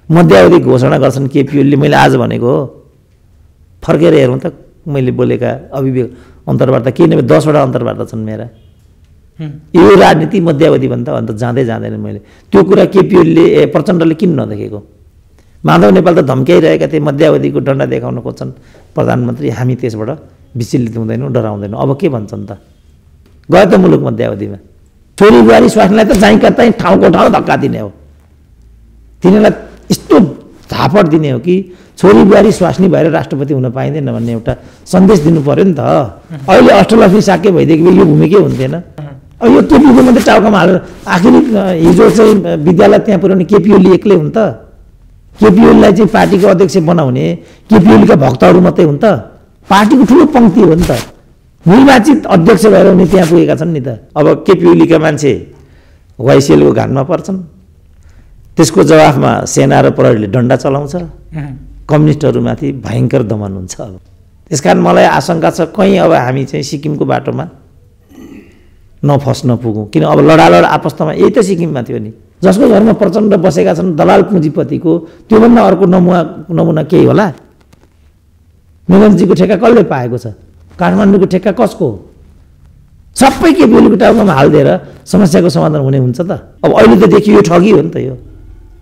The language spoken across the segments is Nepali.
मध्यावधि घोषणा गर्छन् केपी ओलीले। मैले आज भनेको हो, फर्केर हेरौँ त मैले बोलेका अभिव्यक्ति अन्तर्वार्ता केही नभए 10वटा अन्तर्वार्ता छन् मेरा। यो राजनीति मध्यावधि भन्दा अन्त जाँदै जाँदैन। मैले त्यो कुरा केपी ओलीले प्रचण्डले किन नदेखेको? माधव नेपाल त धम्क्याइरहेका थिए, मध्यावधिको डन्डा देखाउन खोज्छन् प्रधानमन्त्री, हामी त्यसबाट विचलित हुँदैनौँ, डराउँदैनौँ। अब के भन्छन् त? गयो त मुलुक मध्यावधिमा। छोरी बुहारी स्वास्नीलाई त चाहिँ ठाउँको ठाउँ धक्का दिने हो, तिनीहरूलाई यस्तो झापड दिने हो कि छोरी बुहारी स्वास्नी भएर राष्ट्रपति हुन पाइँदैन भन्ने एउटा सन्देश दिनु पर्यो नि त। अहिले अष्टलक्ष्मी साक्य भइदिएको यो भूमिकै हुन्थेन। अब यो केपीको मात्रै टाउकामा हालेर आखिर हिजो चाहिँ विद्यालय त्यहाँ पुर्याउने केपी ओली एक्लै हुन् त? केपी ओलीलाई चाहिँ पार्टीको अध्यक्ष बनाउने केपी ओलीका भक्तहरू मात्रै हुन् त? पार्टीको ठुलो पङ्क्ति हो नि त। निर्वाचित अध्यक्ष भएर उनी त्यहाँ पुगेका छन् नि त। अब केपी ओलीका मान्छे वाइसिएलको घानमा पर्छन्, त्यसको जवाफमा सेना र प्रहरीले डन्डा चलाउँछ, कम्युनिस्टहरूमाथि भयङ्कर दमन हुन्छ। अब त्यसकारण मलाई आशंका छ कहीँ अब हामी चाहिँ सिक्किमको बाटोमा नफस्न पुगौँ। किन अब लडालड आपस्तमा यही त सिक्किममा थियो नि। जसको घरमा प्रचण्ड बसेका छन् दलाल पुँजीपतिको, त्योभन्दा अर्को नमुना केही होला? मेगनजीको ठेक्का कसले पाएको छ? काठमाडौँको ठेक्का कसको? सबै केपी ओलीको टाउकामा हालिदिएर समस्याको समाधान हुने हुन्छ त? अब अहिले त देखियो यो ठगी हो नि त। यो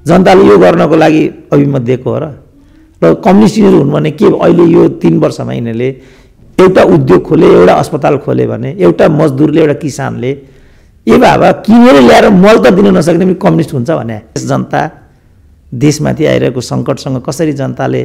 जनताले यो गर्नको लागि अभिमत दिएको हो र कम्युनिस्ट यिनीहरू हुन् भने के? अहिले यो 3 वर्षमा यिनीहरूले एउटा उद्योग खोले, एउटा अस्पताल खोले भने एउटा मजदुरले, एउटा किसानले ए बाबा किनेर ल्याएर मल त दिन नसक्ने पनि कम्युनिस्ट हुन्छ भने जनता देशमाथि आइरहेको सङ्कटसँग कसरी जनताले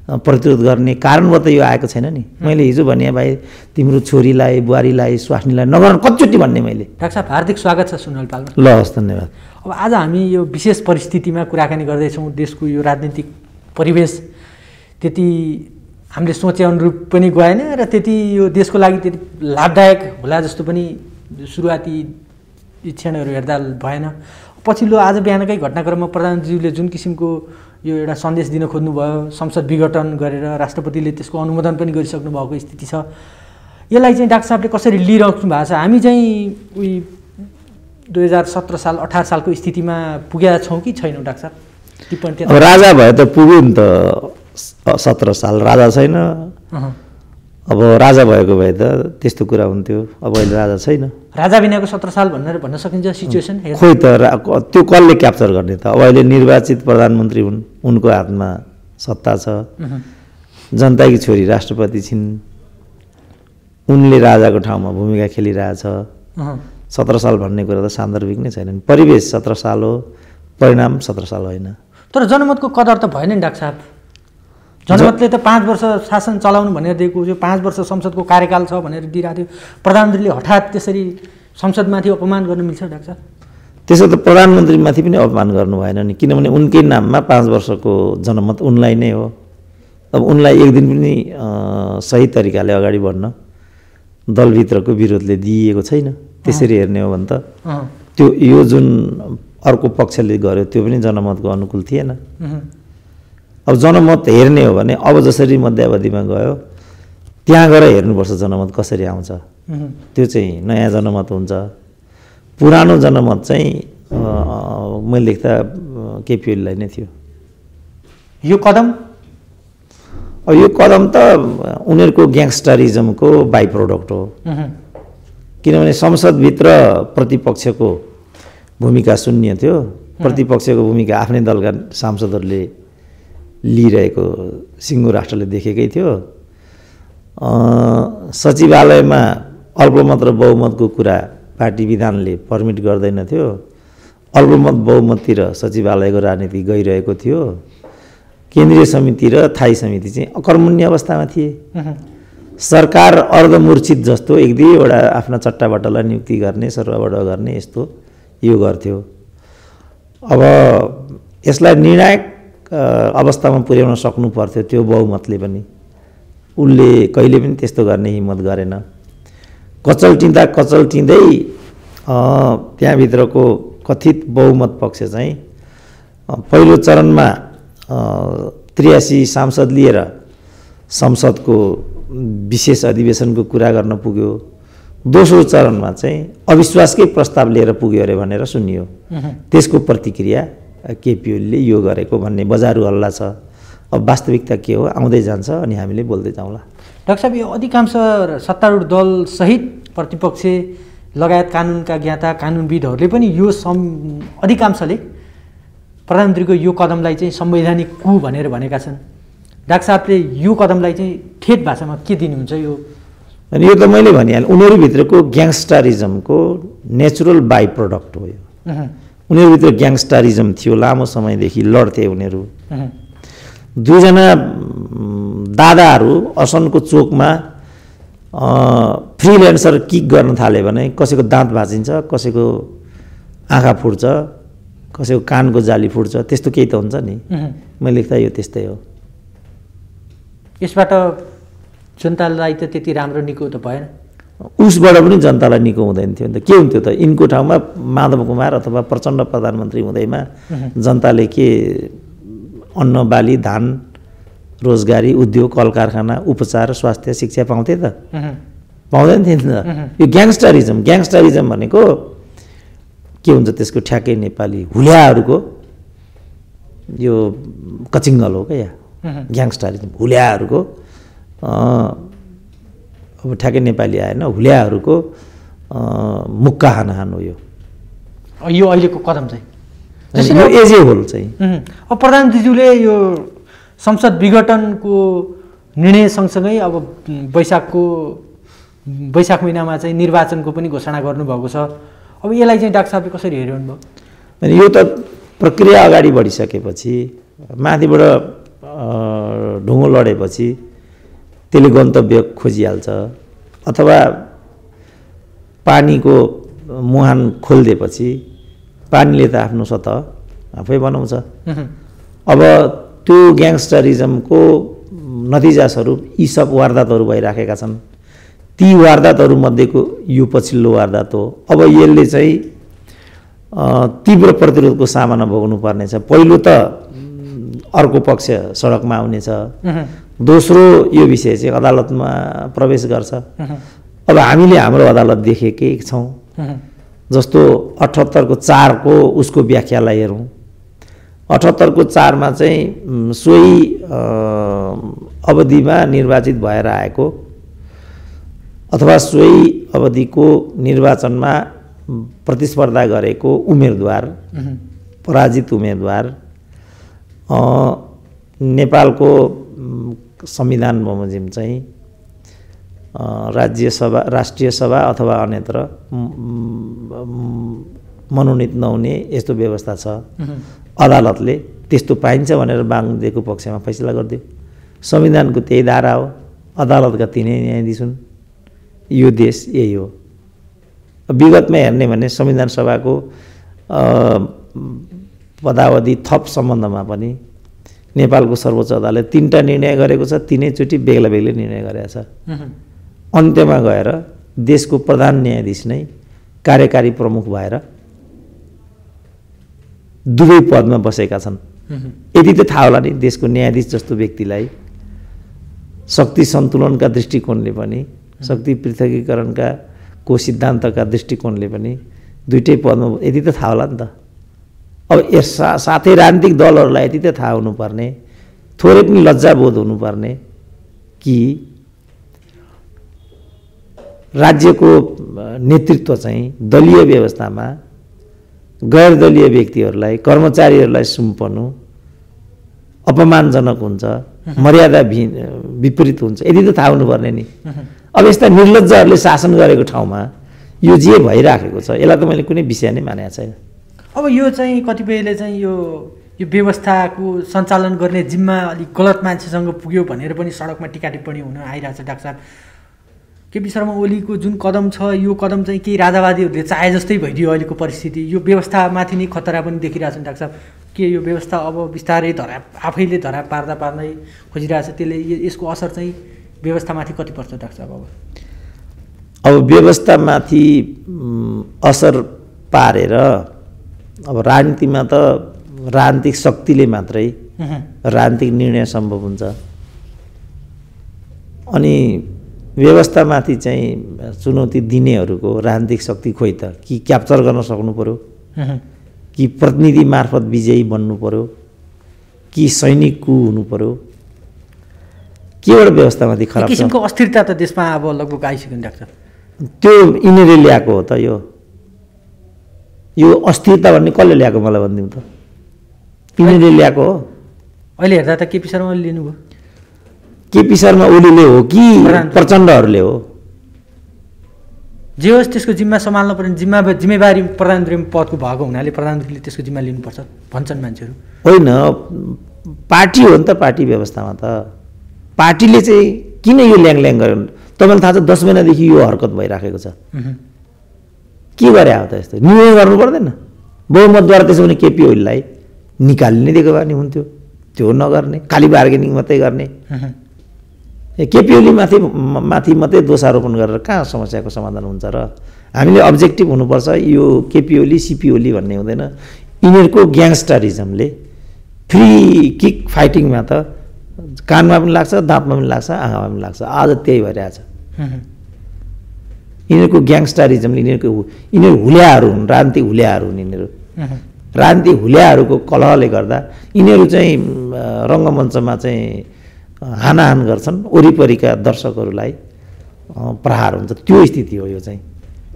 प्रतिरोध गर्ने कारणबाट यो आएको छैन नि। मैले हिजो भने भाइ तिम्रो छोरीलाई, बुहारीलाई, स्वास्नीलाई नगर्नु कतिचोटि भन्ने मैले। डाक्टर साहब हार्दिक स्वागत छ सुनल पालमा। ल हस्, धन्यवाद। अब आज हामी यो विशेष परिस्थितिमा कुराकानी गर्दैछौँ। देशको यो राजनीतिक परिवेश त्यति हामीले सोचे अनुरूप पनि गएन र त्यति यो देशको लागि त्यति लाभदायक होला जस्तो पनि सुरुवाती क्षणहरू हेर्दा भएन। पछिल्लो आज बिहानकै घटनाक्रममा प्रधानमन्त्रीले जुन किसिमको यो एउटा सन्देश दिन खोज्नुभयो, संसद विघटन गरेर राष्ट्रपतिले त्यसको अनुमोदन पनि गरिसक्नु भएको स्थिति छ। यसलाई चाहिँ डाक्टर साहबले कसरी लिइराख्नु भएको छ? हामी चाहिँ उही 2017 साल 18 सालको स्थितिमा पुगेका छौँ कि छैनौँ डाक्टर साहब? टिप्पणी। राजा भए त पुग्यो नि त। 17 साल राजा छैन। अब राजा भएको भए त त्यस्तो कुरा हुन्थ्यो। अब अहिले राजा छैन। राजा बिनाको 17 साल भन्न सकिन्छ सिचुएसन? खोइ त त्यो कसले क्याप्चर गर्ने त? अब अहिले निर्वाचित प्रधानमन्त्री हुन्, उनको हातमा सत्ता छ, जनताकी छोरी राष्ट्रपति छिन्, उनले राजाको ठाउँमा भूमिका खेलिरहेछ। 17 साल भन्ने कुरा त सान्दर्भिक नै छैन। परिवेश 17 साल हो, परिणाम 17 साल होइन। तर जनमतको कदर त भएन नि डाक्टर साहब। जनमतले त 5 वर्ष शासन चलाउनु भनेर दिएको थियो, 5 वर्ष संसदको कार्यकाल छ भनेर दिइरहेको थियो। प्रधानमन्त्रीले हठात त्यसरी संसदमाथि अपमान गर्न मिल्छ डाक्टर साहब? त्यसो त प्रधानमन्त्रीमाथि पनि अपमान गर्नु भएन नि, किनभने उनकै नाममा 5 वर्षको जनमत उनलाई नै हो। अब उनलाई एक दिन पनि सही तरिकाले अगाडि बढ्न दलभित्रको विरोधले दिइएको छैन। त्यसरी हेर्ने हो भने त त्यो यो जुन अर्को पक्षले गर्यो त्यो पनि जनमतको अनुकूल थिएन। अब जनमत हेर्ने हो भने अब जसरी मध्यावधिमा गयो त्यहाँ गएर हेर्नुपर्छ जनमत कसरी आउँछ। त्यो चाहिँ नयाँ जनमत हुन्छ। पुरानो जनमत चाहिँ मैले लेख्दा केपी ओलीलाई नै थियो। यो कदम त उनीहरूको ग्याङ्स्टरिजमको बाई प्रोडक्ट हो। किनभने संसदभित्र प्रतिपक्षको भूमिका शून्य थियो। प्रतिपक्षको भूमिका आफ्नै दलका सांसदहरूले लिइरहेको सिङ्गो राष्ट्रले देखेकै थियो। सचिवालयमा अल्पमत र बहुमतको कुरा पार्टी विधानले पर्मिट गर्दैन थियो। अल्पमत बहुमततिर सचिवालयको राजनीति गइरहेको थियो। केन्द्रीय समिति र थाई समिति चाहिँ अकर्मण्य अवस्थामा थिए। सरकार अर्धमूर्छित जस्तो एक दुईवटा आफ्ना चट्टाबट्टालाई नियुक्ति गर्ने, सर्वबड गर्ने यस्तो यो गर्थ्यो। अब यसलाई निर्णायक अवस्थामा पुर्याउन सक्नु पर्थ्यो त्यो बहुमतले पनि। उनले कहिले पनि त्यस्तो गर्ने हिम्मत गरेन। कचल्टिँदै त्यहाँभित्रको कथित बहुमत पक्ष चाहिँ पहिलो चरणमा 83 सांसद लिएर संसदको विशेष अधिवेशनको कुरा गर्न पुग्यो। दोस्रो चरणमा चाहिँ अविश्वासकै प्रस्ताव लिएर पुग्यो अरे भनेर सुनियो। त्यसको प्रतिक्रिया केपी ओलीले यो गरेको भन्ने बजारु हल्ला छ। अब वास्तविकता के हो आउँदै जान्छ अनि हामीले बोल्दै जाउँला। डाक्टर साहब, यो अधिकांश सत्तारूढ दल सहित प्रतिपक्ष लगायत कानुनका ज्ञाता कानुनविदहरूले पनि यो अधिकांशले प्रधानमन्त्रीको यो कदमलाई चाहिँ संवैधानिक कु भनेर भनेका छन्। डाक्टर साहबले यो कदमलाई चाहिँ ठेट भाषामा के दिनुहुन्छ? यो अनि यो त मैले भनिहालेँ, उनीहरूभित्रको ग्याङ्स्टरिजमको नेचुरल बाई प्रडक्ट हो यो। उनीहरूभित्र ग्याङ्स्टरिजम थियो, लामो समयदेखि लड्थे उनीहरू। दुईजना दादाहरू असनको चोकमा फ्रिल्यान्सर किक गर्न थाल्यो भने कसैको दाँत भाँचिन्छ, कसैको आँखा फुट्छ, कसैको कानको जाली फुट्छ, त्यस्तो केही त हुन्छ नि। मैले लेख्दा यो त्यस्तै हो। यसबाट जनतालाई त त्यति राम्रो निको त भएन। उसबाट पनि जनतालाई निको हुँदैन थियो नि त। के हुन्थ्यो त, यिनको ठाउँमा माधव कुमार अथवा प्रचण्ड प्रधानमन्त्री हुँदैमा जनताले के अन्न बाली धान रोजगारी उद्योग कल कारखाना उपचार स्वास्थ्य शिक्षा पाउँथे त? पाउँदैन थियो नि त। यो ग्याङ्स्टरिजम भनेको के हुन्छ, त्यसको ठ्याक्कै नेपाली हुल्याहरूको यो कचिङ्गल हो क्या। या ग्याङ्स्टरिजम हुल्याहरूको अब ठ्याक्कै नेपाली आएन, हुल्याहरूको मुक्का हानहान हो यो अहिलेको कदम चाहिँ। यो एजे होल चाहिँ। अब प्रधानमन्त्रीज्यूले यो संसद विघटनको निर्णय सँगसँगै अब वैशाख महिनामा चाहिँ निर्वाचनको पनि घोषणा गर्नुभएको छ। अब यसलाई चाहिँ डाक्टर साहबले कसरी हेर्नु भयो? अनि यो त प्रक्रिया अगाडि बढिसकेपछि माथिबाट ढुङ्गो लडेपछि त्यसले गन्तव्य खोजिहाल्छ, अथवा पानीको मुहान खोलिदिएपछि पानीले त आफ्नो सतह आफै बनाउँछ। अब त्यो ग्याङ्स्टरिजमको नतिजास्वरूप यी सब वारदातहरू भइराखेका छन्। ती वारदातहरूमध्येको यो पछिल्लो वारदात हो। अब यसले चाहिँ तीव्र प्रतिरोधको सामना भोग्नुपर्नेछ। पहिलो त अर्को पक्ष सडकमा आउनेछ, दोस्रो यो विषय चाहिँ अदालतमा प्रवेश गर्छ। अब हामीले हाम्रो अदालत देखेकै छौँ, जस्तो 78 को 4 को उसको व्याख्यालाई हेरौँ। 78 को 4 मा चाहिँ सोही अवधिमा निर्वाचित भएर आएको अथवा सोही अवधिको निर्वाचनमा प्रतिस्पर्धा गरेको उम्मेदवार, पराजित उम्मेदवार नेपालको संविधान बमोजिम चाहिँ राज्य सभा राष्ट्रिय सभा अथवा अन्यत्र मनोनित नहुने यस्तो व्यवस्था छ। अदालतले त्यस्तो पाइन्छ भनेर बाङ्गदेको पक्षमा फैसला गरिदियो। संविधानको त्यही धारा हो, अदालतका तिनै न्यायाधीश हुन्। यो देश यही हो। विगतमा हेर्ने भने संविधान सभाको पदावधि थप सम्बन्धमा पनि नेपालको सर्वोच्च अदालतले 3टा निर्णय गरेको छ, तीनैचोटि बेग्ला बेग्लै निर्णय गरेको छ। अन्त्यमा गएर देशको प्रधान न्यायाधीश नै कार्यकारी प्रमुख भएर दुवै पदमा बसेका छन्। यदि त थाहा होला नि, देशको न्यायाधीश जस्तो व्यक्तिलाई शक्ति सन्तुलनका दृष्टिकोणले पनि शक्ति पृथकीकरणका को सिद्धान्तका दृष्टिकोणले पनि दुईटै पदमा, यदि त थाहा होला नि त। अब साथै राजनीतिक दलहरूलाई यति त थाहा हुनुपर्ने, थोरै पनि लज्जाबोध हुनुपर्ने कि राज्यको नेतृत्व चाहिँ दलीय व्यवस्थामा गैर दलीय व्यक्तिहरूलाई कर्मचारीहरूलाई सुम्पनु अपमानजनक हुन्छ, मर्यादा विपरीत हुन्छ, यदि त थाहा हुनुपर्ने नि। अब यस्ता निर्लज्जहरूले शासन गरेको ठाउँमा यो जे भइराखेको छ यसलाई त मैले कुनै विषय नै मानेको छैन। अब यो चाहिँ कतिपयले चाहिँ यो व्यवस्थाको सञ्चालन गर्ने जिम्मा अलिक गलत मान्छेसँग पुग्यो भनेर पनि सडकमा टिका टिप्पणी हुन आइरहेछ। डाक्टर साहब, केपी शर्मा ओलीको जुन कदम छ, यो कदम चाहिँ केही राजावादीहरूले चाहे जस्तै भइदियो अहिलेको परिस्थिति। यो व्यवस्थामाथि नै खतरा पनि देखिरहेछन् डाक्टर साहब। के यो व्यवस्था अब बिस्तारै आफैले धरा पार्दै खोजिरहेछ, त्यसले यसको असर चाहिँ व्यवस्थामाथि कति पर्छ डाक्टर साहब? अब व्यवस्थामाथि असर पारेर अब राजनीतिमा त राजनीतिक शक्तिले मात्रै राजनीतिक निर्णय सम्भव हुन्छ। अनि व्यवस्थामाथि चाहिँ चुनौती दिनेहरूको राजनीतिक शक्ति खोइ त कि क्याप्चर गर्न सक्नु पर्यो, कि प्रतिनिधि मार्फत विजयी बन्नु पर्यो कि सैनिक कु हुनु पर्यो, केवट व्यवस्थामाथि खराब छ। किसिमको अस्थिरता त देशमा अब लगभग आइसक्यो नि डाक्टर। त्यो यिनीहरूले ल्याएको हो त। यो अस्थिरता भन्ने कसले ल्याएको मलाई भनिदिउँ त? यिनीहरूले ल्याएको हो। अहिले हेर्दा त केपी शर्मा ओलीले लिनुभयो। केपी शर्मा ओलीले हो कि प्रचण्डहरूले हो? जे होस् त्यसको जिम्मा सम्हाल्न पर्ने जिम्मेवारी प्रधानमन्त्री पदको भएको हुनाले प्रधानमन्त्रीले त्यसको जिम्मा लिनुपर्छ भन्छन् मान्छेहरू। होइन, पार्टी हो नि त। पार्टी व्यवस्थामा त पार्टीले चाहिँ किन यो ल्याङल्याङ गर्यो? तपाईँलाई थाहा छ 10 महिनादेखि यो हरकत भइराखेको छ। के गरे हो त यस्तो? निर्णय गर्नु पर्दैन? बहुमतद्वारा त्यसो भने केपी ओलीलाई निकालि नै दिएको भए नि हुन्थ्यो। त्यो नगर्ने, खालि बार्गेनिङ मात्रै गर्ने। केपी ओली माथि मात्रै दोषारोपण गरेर कहाँ समस्याको समाधान हुन्छ र? हामीले अब्जेक्टिभ हुनुपर्छ। यो केपी ओली सिपी ओली भन्ने हुँदैन। यिनीहरूको ग्याङस्टरिजमले फ्री किक फाइटिङमा त कानमा पनि लाग्छ, दाँतमा पनि लाग्छ, आँखामा पनि लाग्छ। आज त्यही भइरहेछ। यिनीहरूको ग्याङस्टरिजमले यिनीहरू हुल्याहरू हुन्, राजनीतिक हुल्याहरू हुन्। यिनीहरू राजनीतिक हुल्याहरूको कलहले गर्दा यिनीहरू चाहिँ रङ्गमञ्चमा चाहिँ हानाहान गर्छन्, वरिपरिका दर्शकहरूलाई प्रहार हुन्छ। त्यो स्थिति हो यो चाहिँ।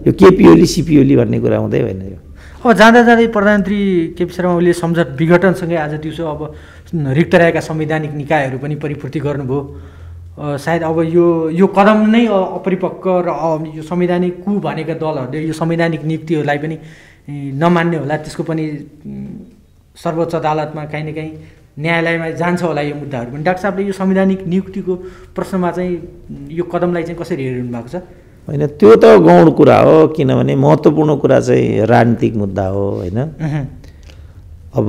यो केपी ओली सिपी ओली भन्ने कुरा हुँदै होइन। यो अब जाँदा जाँदै प्रधानमन्त्री केपी शर्मा ओलीले सम्झौता विघटनसँगै आज दिउँसो अब रिक्त रहेका संवैधानिक निकायहरू पनि परिपूर्ति गर्नुभयो। सायद अब यो कदम नै अपरिपक्व र यो संवैधानिक कु भनेका दलहरूले यो संवैधानिक नियुक्तिहरूलाई पनि नमान्ने होला। त्यसको पनि सर्वोच्च अदालतमा काहीँ न काहीँ न्यायालयमा जान्छ होला यो मुद्दाहरू पनि। डाक्टर साहबले यो संवैधानिक नियुक्तिको प्रश्नमा चाहिँ यो कदमलाई चाहिँ कसरी हेरिरहनु भएको छ? होइन, त्यो त गौण कुरा हो। किनभने महत्त्वपूर्ण कुरा चाहिँ राजनीतिक मुद्दा हो होइन। अब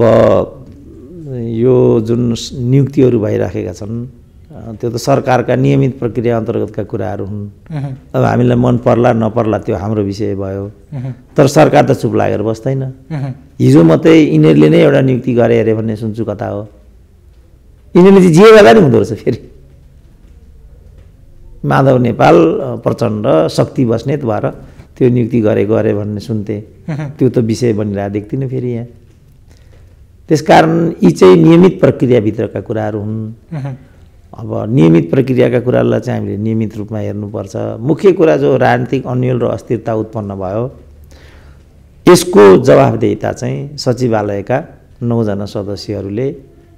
यो जुन नियुक्तिहरू भइराखेका छन् त्यो त सरकारका नियमित प्रक्रिया अन्तर्गतका कुराहरू हुन्। अब हामीलाई मन पर्ला नपर्ला त्यो हाम्रो विषय भयो। तर सरकार त चुप लागेर बस्दैन। हिजो मात्रै यिनीहरूले नै एउटा नियुक्ति गरे अरे भन्ने सुन्छु। कता हो? यिनीहरूले चाहिँ जे गर्दा नि हुँदो रहेछ। फेरि माधव नेपाल प्रचण्ड शक्ति बस्नेत भएर त्यो नियुक्ति गरेको अरे भन्ने सुन्थे। त्यो त विषय बनिरहेको देख्दिनँ फेरि यहाँ। त्यसकारण यी चाहिँ नियमित प्रक्रियाभित्रका कुराहरू हुन्। अब नियमित प्रक्रियाका कुरालाई चाहिँ हामीले नियमित रूपमा हेर्नुपर्छ। मुख्य कुरा जो राजनीतिक अन्यल र अस्थिरता उत्पन्न भयो यसको जवाफदेहिता चाहिँ सचिवालयका 9 जना सदस्यहरूले,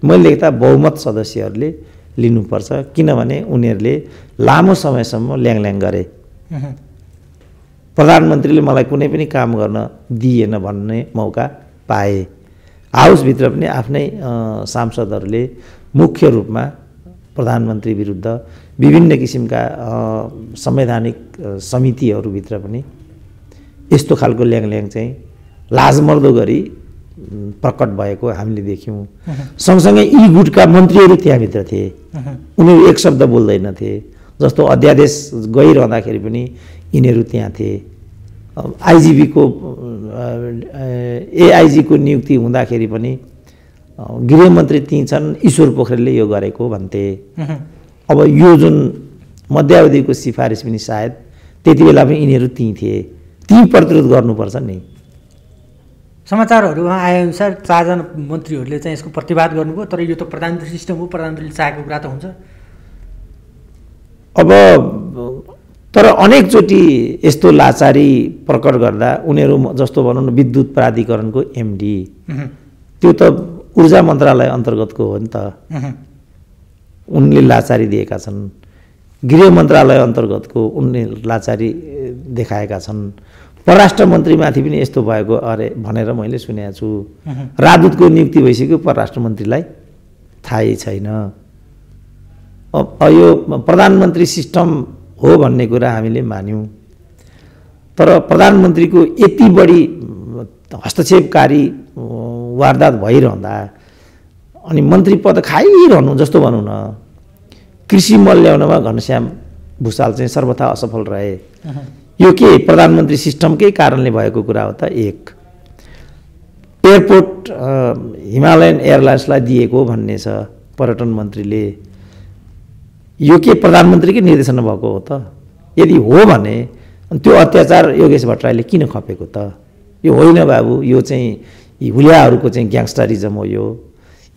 मैले लेख्दा बहुमत सदस्यहरूले लिनुपर्छ। किनभने उनीहरूले लामो समयसम्म ल्याङल्याङ गरे। प्रधानमन्त्रीले मलाई कुनै पनि काम गर्न दिएन भन्ने मौका पाए। हाउसभित्र पनि आफ्नै सांसदहरूले मुख्य रूपमा प्रधानमन्त्री विरुद्ध विभिन्न किसिमका संवैधानिक समितिहरूभित्र पनि यस्तो खालको ल्याङल्याङ चाहिँ लाजमर्दो गरी प्रकट भएको हामीले देख्यौँ। सँगसँगै यी गुटका मन्त्रीहरू त्यहाँभित्र थिए। उनीहरू एक शब्द बोल्दैनथे। जस्तो अध्यादेश गइरहँदाखेरि पनि यिनीहरू त्यहाँ थिए। आइजिपीको एआइजीको नियुक्ति हुँदाखेरि पनि गृहमन्त्री ती छन्, ईश्वर पोखरेलले यो गरेको भन्थे। अब यो जुन मध्यावधिको सिफारिस पनि सायद त्यति बेला पनि यिनीहरू ती थिए। ती प्रतिरोध गर्नुपर्छ नि। समाचारहरूमा आएअनुसार 4 जना मन्त्रीहरूले चाहिँ यसको प्रतिवाद गर्नुभयो। तर यो त प्रधानमन्त्री सिस्टम हो, प्रधानमन्त्रीले चाहेको कुरा त हुन्छ। अब तर अनेकचोटि यस्तो लाचारी प्रकट गर्दा उनीहरू जस्तो भनौँ न विद्युत प्राधिकरणको एमडी, त्यो त ऊर्जा मन्त्रालय अन्तर्गतको हो नि त। उनले लाचारी दिएका छन्। गृह मन्त्रालय अन्तर्गतको उनले लाचारी देखाएका छन्। परराष्ट्र मन्त्रीमाथि पनि यस्तो भएको अरे भनेर मैले सुनेको छु। राजदूतको नियुक्ति भइसक्यो, परराष्ट्र मन्त्रीलाई थाहै छैन। अब यो प्रधानमन्त्री सिस्टम हो भन्ने कुरा हामीले मान्यौँ। तर प्रधानमन्त्रीको यति बढी हस्तक्षेपकारी वारदात भइरहँदा अनि मन्त्री पद खाइरहनु, जस्तो भनौँ न कृषि मल ल्याउनमा घनश्याम भुषाल चाहिँ सर्वथा असफल रहे। यो के प्रधानमन्त्री सिस्टमकै कारणले भएको कुरा हो त? एक एयरपोर्ट हिमालयन एयरलाइन्सलाई दिएको भन्ने छ पर्यटन मन्त्रीले। यो के प्रधानमन्त्रीकै निर्देशनमा भएको हो त? यदि हो भने त्यो अत्याचार योगेश भट्टराईले किन खपेको त? यो होइन बाबु, यो चाहिँ यी हुलियाहरूको चाहिँ ग्याङ्स्टरिजम हो यो।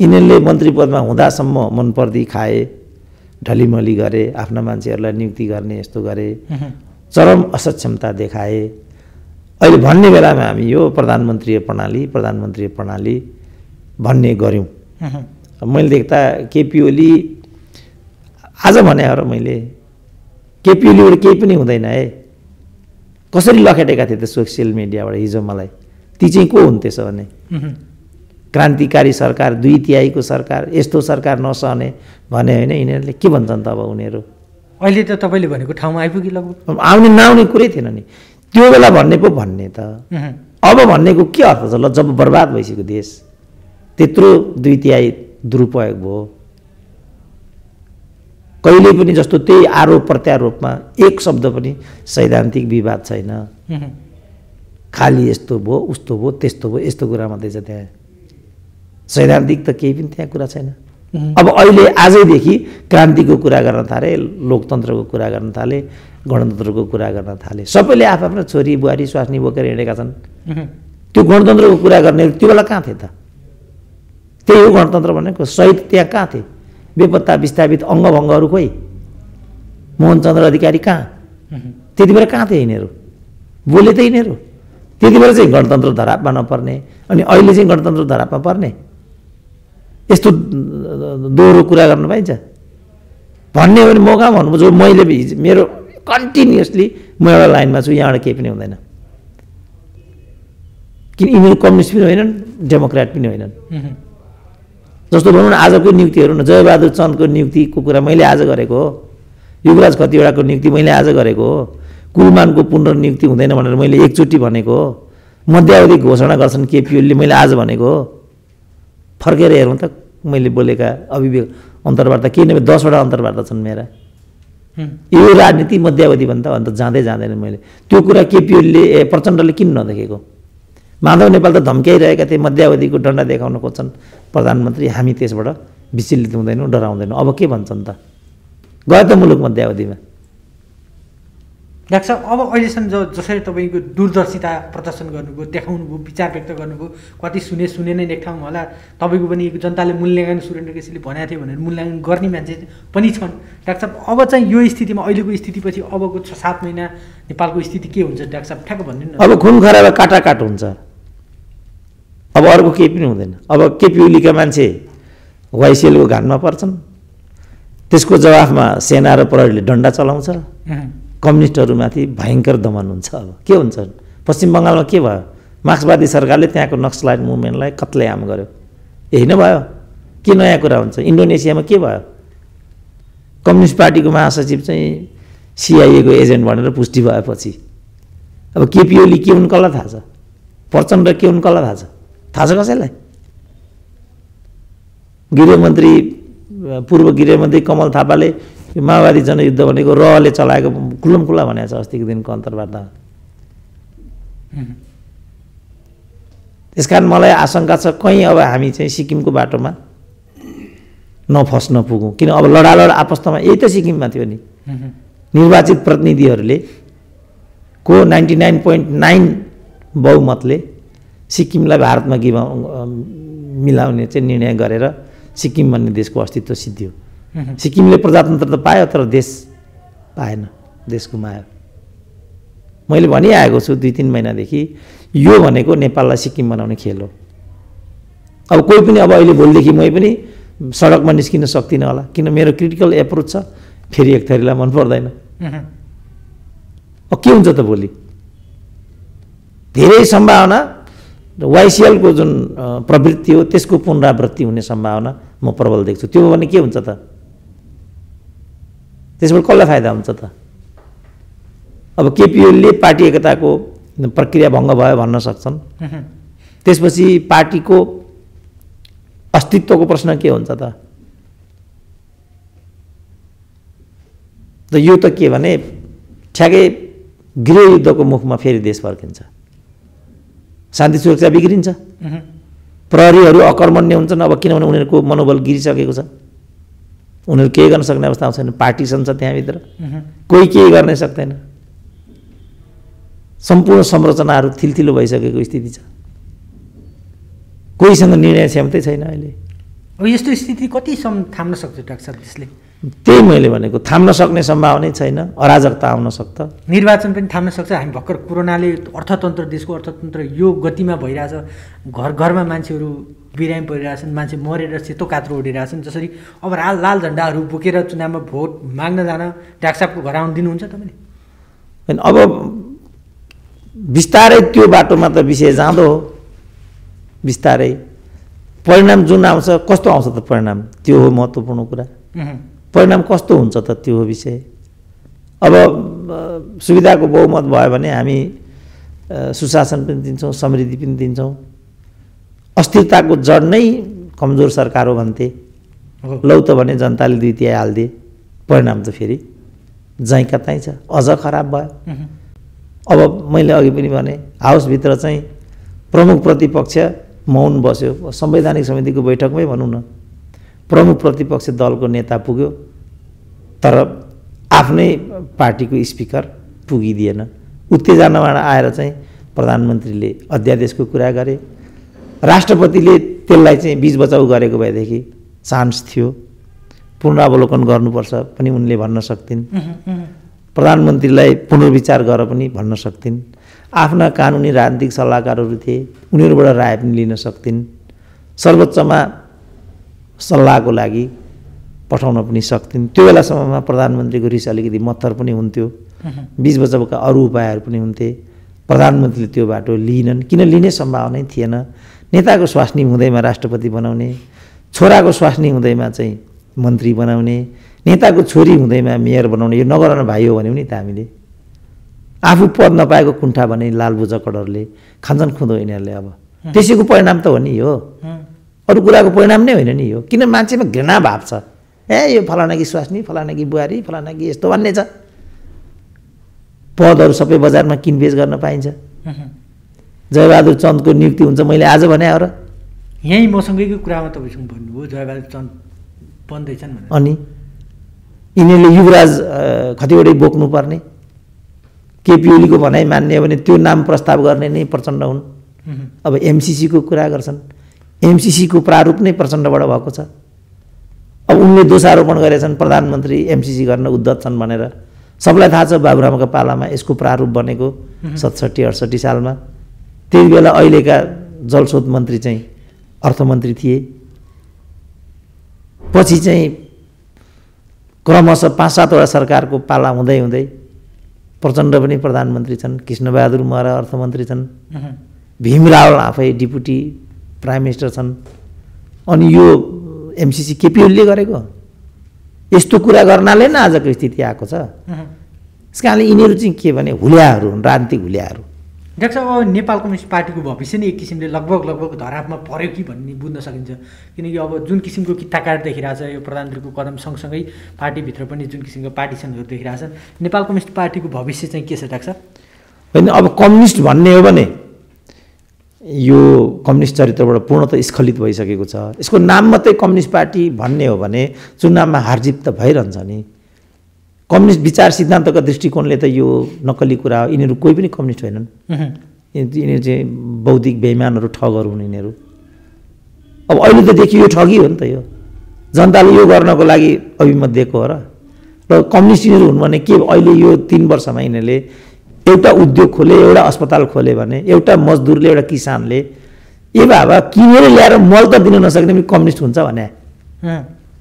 यिनीहरूले मन्त्री पदमा हुँदासम्म मनपर्दी खाए, ढलिमली गरे, आफ्ना मान्छेहरूलाई नियुक्ति गर्ने यस्तो गरे, चरम असक्षमता देखाए। अहिले भन्ने बेलामा हामी यो प्रधानमन्त्रीय प्रणाली भन्ने गऱ्यौँ। मैले देख्दा केपी ओली आज भने हो र मैले, केपी ओलीबाट केही पनि हुँदैन है, कसरी लखेटेका थिए त सोसियल मिडियाबाट हिजो मलाई। ती चाहिँ को हुन् त्यसो भने? क्रान्तिकारी सरकार, 2/3 सरकार, यस्तो सरकार नसहने भने होइन। यिनीहरूले के भन्छन् त अब उनीहरू? अहिले त तपाईँले भनेको ठाउँमा आइपुग्यो लगभग। आउने नआउने कुरै थिएन नि त्यो बेला भन्ने पो भन्ने त। अब भन्नेको के अर्थ छ? ल जब बर्बाद भइसक्यो देश, त्यत्रो 2/3 दुरुपयोग भयो, कहिले पनि जस्तो त्यही आरोप प्रत्यारोपमा एक शब्द पनि सैद्धान्तिक विवाद छैन। खालि यस्तो भयो, उस्तो भयो, त्यस्तो भयो, यस्तो कुरा मात्रै छ त्यहाँ। सैद्धान्तिक त केही पनि त्यहाँ कुरा छैन। अब अहिले आजैदेखि क्रान्तिको कुरा गर्न थाले, लोकतन्त्रको कुरा गर्न थाले, गणतन्त्रको कुरा गर्न थाले। सबैले आफ्नो छोरी बुहारी स्वास्नी बोकेर हिँडेका छन्। त्यो गणतन्त्रको कुरा गर्ने त्यो बेला कहाँ थिए त? त्यही हो गणतन्त्र भनेको। शहीद त्यहाँ कहाँ थिए? बेपत्ता विस्थापित अङ्गभङ्गहरू खोइ? मोहनचन्द्र अधिकारी कहाँ? त्यति बेला कहाँ थिए यिनीहरू? बोले त यिनीहरू। त्यति बेला चाहिँ गणतन्त्र धरापमा नपर्ने, अनि अहिले चाहिँ गणतन्त्र धरापमा पर्ने, यस्तो दोहोरो कुरा गर्नु पाइन्छ? भन्ने हो भने मौका भन्नु, जो मैले मेरो कन्टिन्युसली म एउटा लाइनमा छु, यहाँबाट केही पनि हुँदैन। किन यिनीहरू कम्युनिस्ट पनि होइनन्, डेमोक्रेट पनि होइनन्। जस्तो भनौँ न आजको नियुक्तिहरू न, जयबहादुर चन्दको नियुक्तिको कुरा मैले आज गरेको हो, युवराज खतिवडाको नियुक्ति मैले आज गरेको हो, कुलमानको पुनर्नियुक्ति हुँदैन भनेर मैले एकचोटि भनेको हो, मध्यावधि घोषणा गर्छन् केपी ओलीले मैले आज भनेको हो। फर्केर हेरौँ त मैले बोलेका अभिव्यक्ति अन्तर्वार्ता केही नभए 10वटा अन्तर्वार्ता छन् मेरा। यो राजनीति मध्यावधि भन्दा अन्त जाँदै जाँदैन। मैले त्यो कुरा केपी ओलीले प्रचण्डले किन नदेखेको? माधव नेपाल त धम्क्याइरहेका थिए, मध्यावधिको डन्डा देखाउन खोज्छन् प्रधानमन्त्री, हामी त्यसबाट विचलित हुँदैनौँ, डराउँदैनौँ। अब के भन्छन् त? गयो त मुलुक मध्यावधिमा। डाक्टर साहब, अब अहिलेसम्म जसरी तपाईँको दूरदर्शिता प्रदर्शन गर्नुभयो, देखाउनुभयो, विचार व्यक्त गर्नुभयो, कति सुने नै एक ठाउँमा होला, तपाईँको पनि जनताले मूल्याङ्कन सुरेन्द्र केसीले भनेको थियो भनेर मूल्याङ्कन गर्ने मान्छे पनि छन्। डाक्टर साहब, अब चाहिँ यो स्थितिमा, अहिलेको स्थितिपछि अबको 6-7 महिना नेपालको स्थिति के हुन्छ डाक्टर साहब? ठ्याक्क भनिदिनु न। अब खुन खराबा काटाकाट हुन्छ, अब अर्को केही पनि हुँदैन। अब केपी ओलीका मान्छे वाइसिएलको घानमा पर्छन्, त्यसको जवाफमा सेना र प्रहरीले डन्डा चलाउँछ, कम्युनिस्टहरूमाथि भयङ्कर दमन हुन्छ। अब के हुन्छ? पश्चिम बङ्गालमा के भयो? मार्क्सवादी सरकारले त्यहाँको नक्सलाइट मुभमेन्टलाई कत्लेआम गर्यो, यही नै भयो। के नयाँ कुरा हुन्छ? इन्डोनेसियामा के भयो? कम्युनिस्ट पार्टीको महासचिव चाहिँ सिआइएको एजेन्ट भनेर पुष्टि भएपछि अब केपी ओली के हुन् कसलाई थाहा छ? प्रचण्ड के हुन् कसलाई थाहा छ? थाहा छ कसैलाई? गृहमन्त्री, पूर्व गृहमन्त्री कमल थापाले माओवादी जनयुद्ध भनेको रहले चलाएको खुल्लम खुल्ला भनेको छ अस्तिको दिनको अन्तर्वार्तामा। त्यसकारण मलाई आशंका छ कहीँ अब हामी चाहिँ सिक्किमको बाटोमा नफस्न पुगौँ। किन अब लडालड आपस्तमा यही त सिक्किममा थियो नि। निर्वाचित प्रतिनिधिहरूले को 99.9 बहुमतले सिक्किमलाई भारतमा मिलाउने चाहिँ निर्णय गरेर सिक्किम भन्ने देशको अस्तित्व सिद्धियो। सिक्किमले प्रजातन्त्र त पायो तर देश पाएन, देश गुमायो। मैले भनिआएको छु 2-3 महिनादेखि, यो भनेको नेपाललाई सिक्किम बनाउने खेल हो। अब कोही पनि अब अहिले भोलिदेखि मै पनि सडकमा निस्किन सक्दिनँ होला, किन मेरो क्रिटिकल एप्रोच छ, फेरि एक थरीलाई मन पर्दैन। अब के हुन्छ त भोलि? धेरै सम्भावना वाइसिएलको जुन प्रवृत्ति हो त्यसको पुनरावृत्ति हुने सम्भावना म प्रबल देख्छु। त्यो भने के हुन्छ त? त्यसबाट कसलाई फाइदा हुन्छ त? अब केपी ओलीले पार्टी एकताको प्रक्रिया भङ्ग भयो भन्न सक्छन्, त्यसपछि पार्टीको अस्तित्वको प्रश्न के हुन्छ त? यो त के भने ठ्याक्कै गृहयुद्धको मुखमा फेरि देश फर्किन्छ, शान्ति सुरक्षा बिग्रिन्छ, प्रहरीहरू अकर्मण्य हुन्छन्। अब किनभने उनीहरूको मनोबल गिरिसकेको छ, उनीहरू केही गर्न सक्ने अवस्थामा छैन। पार्टिसन छ त्यहाँभित्र, कोही केही गर्नै सक्दैन। सम्पूर्ण संरचनाहरू थिलथिलो भइसकेको स्थिति छ। कोहीसँग निर्णय क्षमतै छैन अहिले। अब यस्तो स्थिति कतिसम्म थाम्न सक्छ डाक्टर साहब त्यसले? त्यही मैले भनेको, थाम्न सक्ने सम्भावनै छैन, अराजकता आउन सक्छ। निर्वाचन पनि थाम्न सक्छ। हामी भर्खर कोरोनाले अर्थतन्त्र, देशको अर्थतन्त्र यो गतिमा भइरहेछ, घर घरमा मान्छेहरू बिरामी परिरहेछन्, मान्छे मरेर सेतो कात्रो उडिरहेछन्। जसरी अब लाल झन्डाहरू बोकेर चुनावमा भोट माग्न जान डाक्टर साहबको घर आउन दिनुहुन्छ तपाईँले? होइन, अब बिस्तारै त्यो बाटोमा त विषय जाँदो हो, बिस्तारै परिणाम जुन आउँछ, कस्तो आउँछ त परिणाम, त्यो हो महत्त्वपूर्ण कुरा। परिणाम कस्तो हुन्छ त त्यो हो विषय। अब सुविधाको बहुमत भयो भने हामी सुशासन पनि दिन्छौँ, समृद्धि पनि दिन्छौँ। अस्थिरताको जड नै कमजोर सरकार हो भन्थे, लौ त भने जनताले 2/3 हालिदिए, परिणाम त फेरि जहीँका तहीँ छ, अझ खराब भयो। अब मैले अघि पनि भने हाउसभित्र चाहिँ प्रमुख प्रतिपक्ष मौन बस्यो। संवैधानिक समितिको बैठकमै भनौँ न, प्रमुख प्रतिपक्ष दलको नेता पुग्यो, तर आफ्नै पार्टीको स्पिकर पुगिदिएन। उत्तेजनाबाट आएर चाहिँ प्रधानमन्त्रीले अध्यादेशको कुरा गरे। राष्ट्रपतिले त्यसलाई चाहिँ बीच बचाउ गरेको भएदेखि चान्स थियो, पुनरावलोकन गर्नुपर्छ पनि उनले भन्न सक्थिन्। प्रधानमन्त्रीलाई पुनर्विचार गर पनि भन्न सक्थिन्। आफ्ना कानुनी राजनीतिक सल्लाहकारहरू थिए, उनीहरूबाट राय पनि लिन सक्थिन्। सर्वोच्चमा सल्लाहको लागि पठाउन पनि सक्थिन्। त्यो बेलासम्ममा प्रधानमन्त्रीको रिस अलिकति मत्थर पनि हुन्थ्यो, बीच बचाउका अरू उपायहरू पनि हुन्थे। प्रधानमन्त्रीले त्यो बाटो लिएनन्, किन लिने सम्भावनै थिएन। नेताको स्वास्नी हुँदैमा राष्ट्रपति बनाउने, छोराको स्वास्नी हुँदैमा चाहिँ मन्त्री बनाउने, नेताको छोरी हुँदैमा मेयर बनाउने, यो नगरन भाइ हो भन्यौँ नि त हामीले। आफू पद नपाएको कुण्ठा भने लालबुजा कडरले खान्छन् खुँदो यिनीहरूले। अब त्यसैको परिणाम त हो नि यो, अरू कुराको परिणाम नै होइन नि यो। किन मान्छेमा घृणा भाव छ, यो फलाना कि स्वास्नी, फलाना कि बुहारी, फलाना कि यस्तो भन्ने छ। पदहरू सबै बजारमा किनबेच गर्न पाइन्छ। जयबहादुर चन्दको नियुक्ति हुन्छ, मैले आज भने हो र, यहीँ मसँगैको कुरामा तपाईँसँग भन्नुभयो जयबहादुर चन्द बन्दैछन् भनेर। अनि यिनीहरूले युवराज कतिवटै बोक्नुपर्ने, केपी ओलीको भनाइ मान्ने हो भने त्यो नाम प्रस्ताव गर्ने नै प्रचण्ड हुन्। अब एमसिसीको कुरा गर्छन्, एमसिसीको प्रारूप नै प्रचण्डबाट भएको छ। अब उनले दोषारोपण गरेछन् प्रधानमन्त्री एमसिसी गर्न उद्धत छन् भनेर। सबलाई थाहा छ बाबुरामका पालामा यसको प्रारूप बनेको 67-68 सालमा। त्यति बेला अहिलेका जलस्रोत मन्त्री चाहिँ अर्थमन्त्री थिए। पछि चाहिँ क्रमशः 5-7वटा सरकारको पाला हुँदै हुँदै प्रचण्ड पनि प्रधानमन्त्री छन्, कृष्णबहादुर महरा अर्थमन्त्री छन्, भीम रावल आफै डिपुटी प्राइम मिनिस्टर छन्। अनि यो एमसिसी केपी ओलीले गरेको, यस्तो कुरा गर्नाले नै आजको स्थिति आएको छ। त्यस कारणले यिनीहरू चाहिँ के भने हुल्याहरू हुन्, राजनीतिक हुल्याहरू। डाक्टर साहब, अब नेपाल कम्युनिस्ट पार्टीको भविष्य नै एक किसिमले लगभग धरापमा पऱ्यो कि भन्ने बुझ्न सकिन्छ। किनकि अब जुन किसिमको कित्ताकार देखिरहेछ यो प्रधानमन्त्रीको कदम सँगसँगै पार्टीभित्र पनि जुन किसिमको पार्टिसनहरू देखिरहेछन्, नेपाल कम्युनिस्ट पार्टीको भविष्य चाहिँ के छ डाक्टर साहब? होइन, अब कम्युनिस्ट भन्ने हो भने यो कम्युनिस्ट चरित्रबाट पूर्णतः स्खलित भइसकेको छ। यसको नाम मात्रै कम्युनिस्ट पार्टी भन्ने हो भने चुनावमा हारजित त भइरहन्छ नि। कम्युनिस्ट विचार सिद्धान्तका दृष्टिकोणले त यो नक्कली कुरा हो। यिनीहरू कोही पनि कम्युनिस्ट होइनन्। यिनीहरू चाहिँ बौद्धिक बेइमानहरू, ठगहरू हुन् यिनीहरू। अब अहिले त देखियो यो ठगी हो नि त। यो जनताले यो गर्नको लागि अभिमत दिएको हो र कम्युनिस्ट यिनीहरू हुन् भने के? अहिले यो 3 वर्षमा यिनीहरूले एउटा उद्योग खोले, एउटा अस्पताल खोले भने, एउटा मजदुरले, एउटा किसानले ए बाबा किनेर ल्याएर मल त दिन नसक्ने पनि कम्युनिस्ट हुन्छ भने,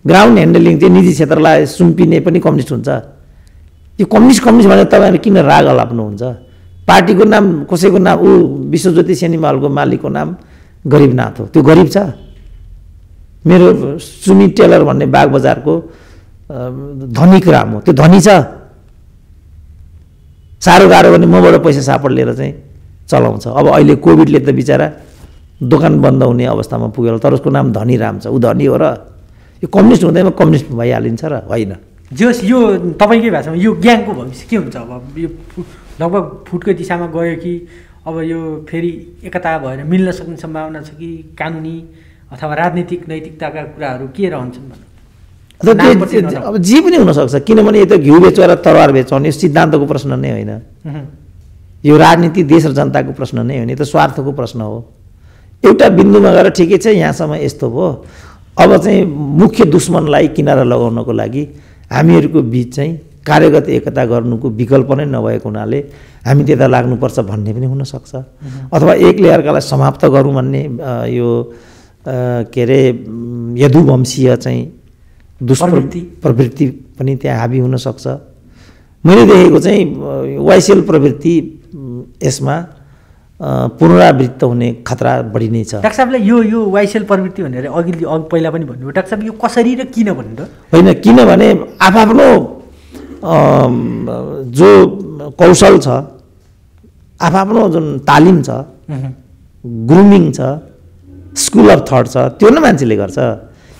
ग्राउन्ड ह्यान्डलिङ चाहिँ निजी क्षेत्रलाई सुम्पिने पनि कम्युनिस्ट हुन्छ। यो कम्युनिस्ट भनेर तपाईँहरू किन राग अलाप्नुहुन्छ? पार्टीको नाम, कसैको नाम, विश्वज्योति सिनेमा हलको मालिकको नाम गरिबनाथ हो, त्यो गरिब छ? मेरो सुमी टेलर भन्ने बागबजारको धनिक राम हो, त्यो धनी छ? साह्रो गाह्रो भने मबाट पैसा सापड लिएर चाहिँ चलाउँछ। अब अहिले कोभिडले त बिचरा दोकान बन्द हुने अवस्थामा पुगेर, तर उसको नाम धनी राम छ, ऊ धनी हो र? यो कम्युनिस्ट हुँदैमा कम्युनिस्ट भइहालिन्छ र? होइन। जस यो तपाईँकै भाषामा यो ग्याङको भविष्य के हुन्छ? अब यो लगभग फुटको दिशामा गयो कि अब यो फेरि एकता भएर मिल्न सक्ने सम्भावना छ कि कानुनी अथवा राजनीतिक नैतिकताका कुराहरू के रहन्छन्? अब जे पनि हुनसक्छ, किनभने यो त घिउ बेचो र तरवार बेचो, यो सिद्धान्तको प्रश्न नै होइन। यो राजनीति देश र जनताको प्रश्न नै होइन, यो त स्वार्थको प्रश्न हो। एउटा बिन्दुमा गएर ठिकै छ यहाँसम्म यस्तो भयो, अब चाहिँ मुख्य दुश्मनलाई किनारा लगाउनको लागि हामीहरूको बिच चाहिँ कार्यगत एकता गर्नुको विकल्प नै नभएको हुनाले हामी त्यता लाग्नुपर्छ भन्ने पनि हुनसक्छ, अथवा एकले अर्कालाई समाप्त गरौँ भन्ने यो के अरे यदुवंशीय चाहिँ प्रवृत्ति पनि त्यहाँ हाबी हुनसक्छ। मैले देखेको चाहिँ वाइसिएल प्रवृत्ति यसमा पुनरावृत्त हुने खतरा बढी नै छ। डाक्टर साहबले यो वाइसिएल प्रवृत्ति भनेर अघि पहिला पनि भन्नुभयो, डाक्टर साहब यो कसरी र किन भन्नु त? होइन, किनभने आफ्नो जो कौशल छ, आफ्नो जुन तालिम छ, ग्रुमिङ छ, स्कुल अफ थट छ, त्यो नै मान्छेले गर्छ।